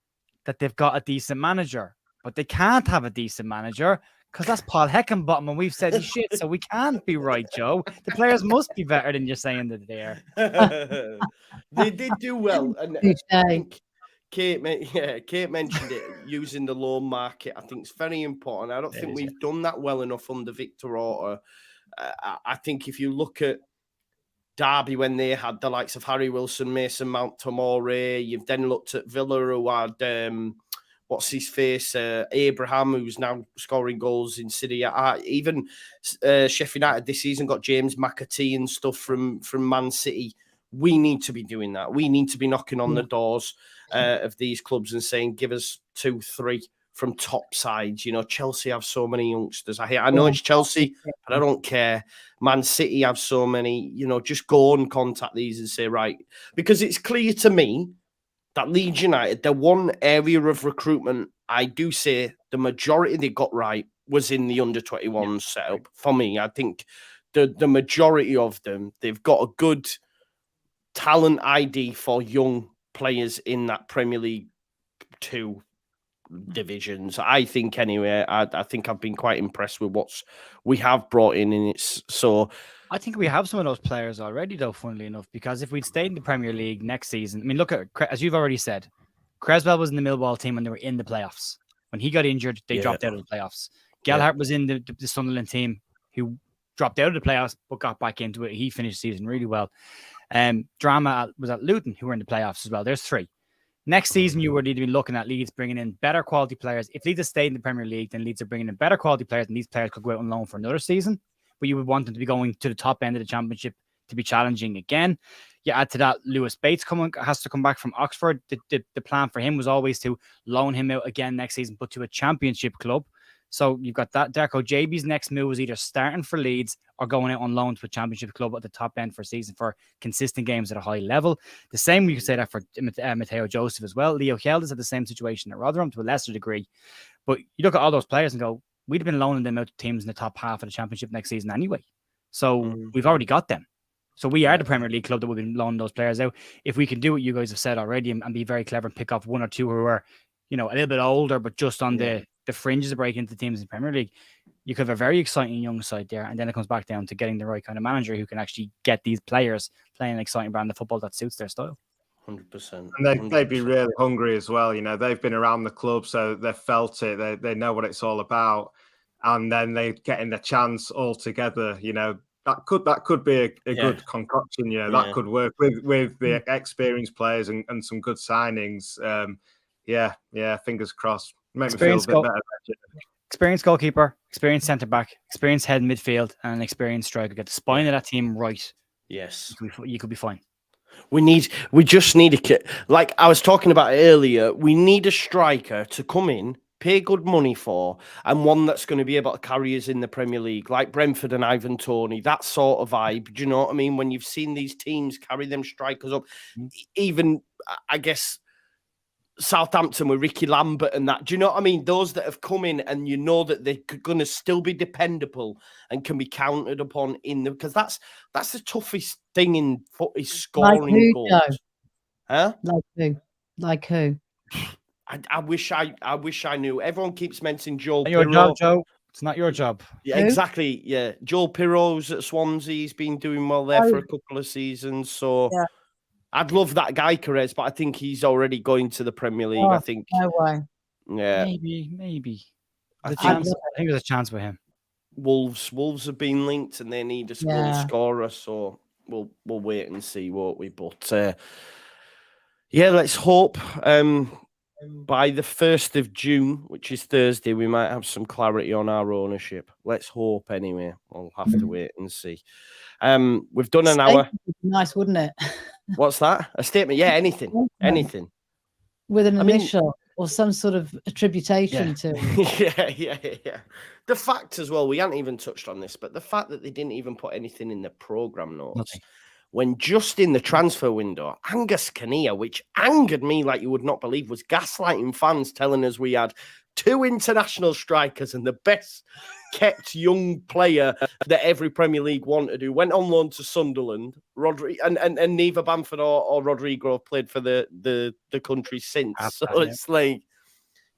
that they've got a decent manager, but they can't have a decent manager because that's Paul Heckenbottom, and we've said he's shit, so we can't be right, Joe. The players must be better than you're saying that they are. They did do well, and I think Kate mentioned it, using the loan market. I think it's very important. I don't think we've done that well enough under Victor Orta. I think if you look at Derby when they had the likes of Harry Wilson, Mason Mount, Tomori, you've then looked at Villa who had what's his face, Abraham, who's now scoring goals in City. Even Sheffield United this season got James McAtee and stuff from Man City. We need to be doing that. We need to be knocking on the doors of these clubs and saying, give us 2, 3 from top sides. You know, Chelsea have so many youngsters. I know it's Chelsea, but I don't care. Man City have so many. You know, just go and contact these and say, right, because it's clear to me that Leeds United, the one area of recruitment I do say the majority they got right was in the under-21 setup. For me, I think the majority of them, they've got a good talent ID for young players in that Premier League 2 divisions. I think anyway. I think I've been quite impressed with what we have brought in it's so. I think we have some of those players already, though, funnily enough, because if we'd stayed in the Premier League next season, I mean, look at, as you've already said, Creswell was in the Millwall team when they were in the playoffs. When he got injured, they dropped out of the playoffs. Gellhardt was in the Sunderland team who dropped out of the playoffs but got back into it. He finished the season really well. Drama was at Luton, who were in the playoffs as well. There's 3. Next season, you would need to be looking at Leeds bringing in better quality players. If Leeds had stayed in the Premier League, then Leeds are bringing in better quality players, and these players could go out on loan for another season. But you would want them to be going to the top end of the Championship to be challenging again. You add to that, Lewis Bates has to come back from Oxford. The plan for him was always to loan him out again next season, but to a Championship club. So you've got that. Darko JB's next move was either starting for Leeds or going out on loan to a Championship club at the top end for a season for consistent games at a high level. The same, you could say that for Matteo Joseph as well. Leo Hjelde had the same situation at Rotherham to a lesser degree. But you look at all those players and go, we'd have been loaning them out to teams in the top half of the Championship next season anyway. So we've already got them. So we are the Premier League club that would be loaning those players out. If we can do what you guys have said already and be very clever and pick off 1 or 2 who are, you know, a little bit older, but just on the fringes of breaking into teams in the Premier League, you could have a very exciting young side there. And then it comes back down to getting the right kind of manager who can actually get these players playing an exciting brand of football that suits their style. 100%. And they'd be really hungry as well. You know, they've been around the club, so they've felt it. They know what it's all about. And then they getting the chance all together. You know, that could be a good concoction. You know, that could work with the experienced players and some good signings. Fingers crossed. Make me feel a bit better. Experienced goalkeeper, experienced centre back, experienced head midfield, and an experienced striker. Get the spine of that team right. Yes, you could be fine. We just need like I was talking about earlier. We need a striker to come in, pay good money for, and one that's going to be able to carry us in the Premier League, like Brentford and Ivan Toney, that sort of vibe. Do you know what I mean? When you've seen these teams carry them strikers up, even I guess Southampton with Ricky Lambert and that. Do you know what I mean? Those that have come in and you know that they're going to still be dependable and can be counted upon because that's the toughest thing in foot is scoring goals. Joe? Huh? Like who? I wish I knew. Everyone keeps mentioning Joel Your Pirro. job, Joe. It's not your job. Yeah, exactly. Yeah, Joel Pirro's at Swansea. He's been doing well there for a couple of seasons. So I'd love that guy, Carez, but I think he's already going to the Premier League. I think. No way. Yeah, maybe. I think there's a chance for him. Wolves have been linked, and they need a goal scorer. So we'll wait and see, won't we? But let's hope. By the 1st of June, which is Thursday, we might have some clarity on our ownership. Let's hope anyway. We'll have to wait and see. We've done an hour. Nice, wouldn't it? What's that? A statement? Yeah, anything. With an initial. or some sort of attribution to him. yeah. The fact as well, we hadn't even touched on this, but the fact that they didn't even put anything in the programme notes. Nothing. When just in the transfer window, Angus Kinnear, which angered me like you would not believe, was gaslighting fans, telling us we had 2 international strikers and the best kept young player that every Premier League wanted, who went on loan to Sunderland. And neither Bamford or Rodrigo have played for the country since. So it's like,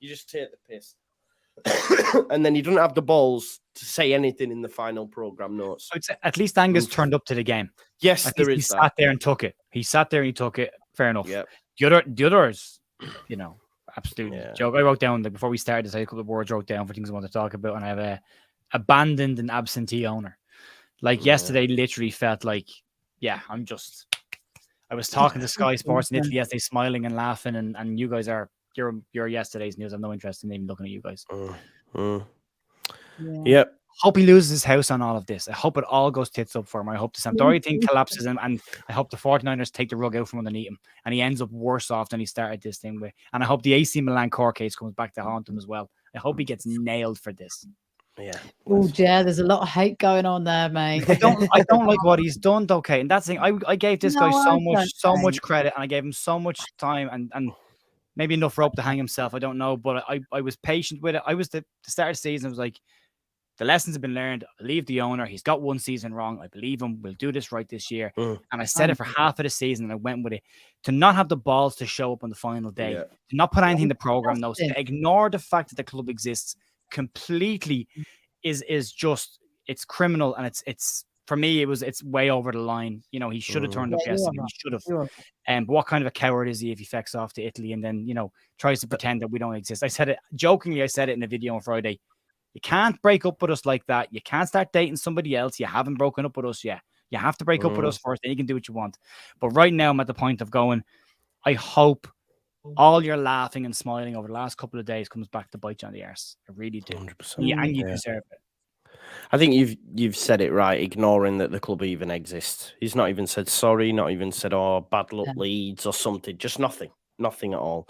you just take the piss. And then he doesn't have the balls to say anything in the final programme notes. So at least Angus turned up to the game. Yes, there is. He sat there and took it. He sat there and he took it. Fair enough. Yep. The others, absolutely. Yeah. Joke. I wrote down before we started this, I had a couple of words wrote down for things I want to talk about, and I have a abandoned and absentee owner. Like yesterday, literally felt like, I was talking to Sky Sports in Italy yesterday, smiling and laughing, and you guys are your yesterday's news. I've no interest in even looking at you guys. Yep. Hope he loses his house on all of this. I hope it all goes tits up for him. I hope the Sampdoria thing collapses him, and I hope the 49ers take the rug out from underneath him, and he ends up worse off than he started this thing with. And I hope the AC Milan court case comes back to haunt him as well. I hope he gets nailed for this. Yeah. Oh, yeah, there's a lot of hate going on there, mate. I don't like what he's done, okay. And that's the thing. I gave this guy so much credit, and I gave him so much time and maybe enough rope to hang himself. I don't know, but I was patient with it. I was the start of the season. I was like, the lessons have been learned. I believe the owner. He's got one season wrong. I believe him. We'll do this right this year. And I said it for half of the season, and I went with it. To not have the balls to show up on the final day, to not put anything in the program notes, to ignore the fact that the club exists completely is just, it's criminal, and it's for me, it's way over the line. He should have turned up yesterday. He should have. But what kind of a coward is he if he fecks off to Italy and then tries to pretend that we don't exist? I said it jokingly. I said it in a video on Friday. You can't break up with us like that. You can't start dating somebody else. You haven't broken up with us yet. You have to break up with us first, then you can do what you want. But right now, I'm at the point of going, I hope all your laughing and smiling over the last couple of days comes back to bite you on the arse. I really do. 100%. And you deserve it. I think you've said it right, ignoring that the club even exists. He's not even said sorry, not even said, bad luck Leeds or something. Just nothing at all.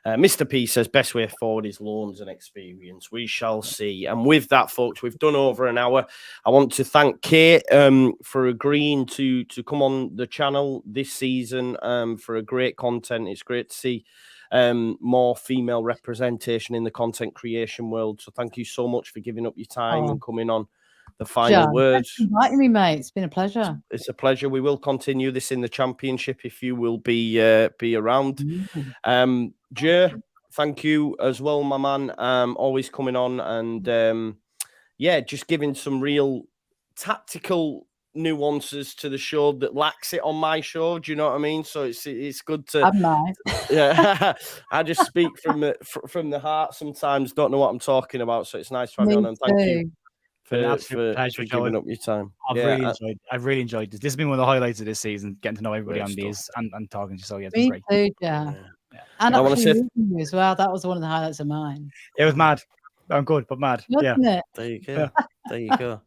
Mr. P says, best way forward is loans and experience. We shall see. And with that, folks, we've done over an hour. I want to thank Kate for agreeing to come on the channel this season for a great content. It's great to see more female representation in the content creation world. So thank you so much for giving up your time and coming on the final words. Thanks for inviting me, mate. It's been a pleasure. It's a pleasure. We will continue this in the championship if you will be around. Joe, thank you as well, my man. Always coming on and just giving some real tactical nuances to the show that lacks it on my show. Do you know what I mean? So it's good to. I'm nice. Yeah, I just speak from the heart sometimes. Don't know what I'm talking about, so it's nice to have you on. And thank you for giving up your time. I've really enjoyed this. This has been one of the highlights of this season, getting to know everybody on these and talking to you. So it's been great. Too, yeah. And I want to say you as well. That was one of the highlights of mine. It was mad. I'm good, but mad. Wasn't it? There you go. There you go.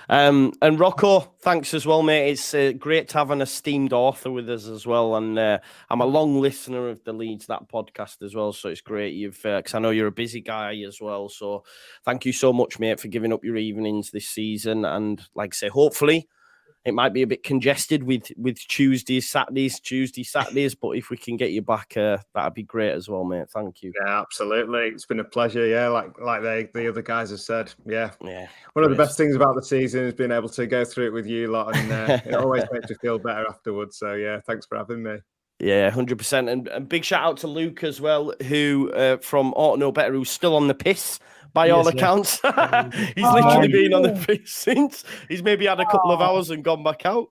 And Rocco, thanks as well, mate. It's great to have an esteemed author with us as well. And I'm a long listener of the Leeds That podcast as well. So it's great because I know you're a busy guy as well. So thank you so much, mate, for giving up your evenings this season. And like I say, hopefully it might be a bit congested with Tuesdays, Saturdays. But if we can get you back, that'd be great as well, mate. Thank you. Yeah, absolutely. It's been a pleasure. Yeah, like the other guys have said. Yeah. One of the best things about the season is being able to go through it with you lot, and it always makes me feel better afterwards. So yeah, thanks for having me. Yeah, 100%. And big shout out to Luke as well, who from Ought to Know Better, who's still on the piss. By all accounts, he's literally been on the pitch since. He's maybe had a couple of hours and gone back out.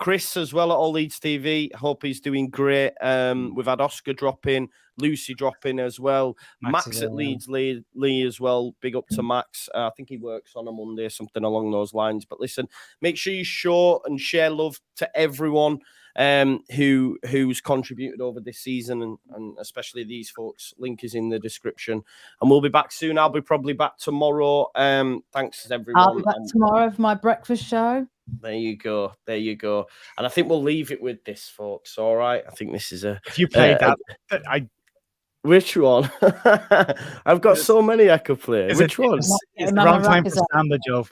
Chris as well at All Leeds TV. Hope he's doing great. We've had Oscar drop in, Lucy drop in as well. Max at Leeds Lee as well. Big up to Max. I think he works on a Monday, something along those lines. But listen, make sure you show and share love to everyone who's contributed over this season and especially these folks. Link is in the description, and we'll be back soon. I'll be probably back tomorrow. Thanks everyone. I'll be back tomorrow for my breakfast show. There you go. And I think we'll leave it with this, folks. All right. I think this is if you played that Which one? I've got so many I could play. Which one? It's the wrong time for Samba, Joe.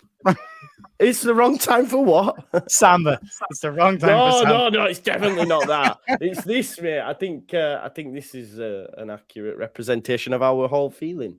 It's the wrong time for what? Samba. It's the wrong time for Samba. No, it's definitely not that. It's this, mate. I think this is an accurate representation of our whole feeling.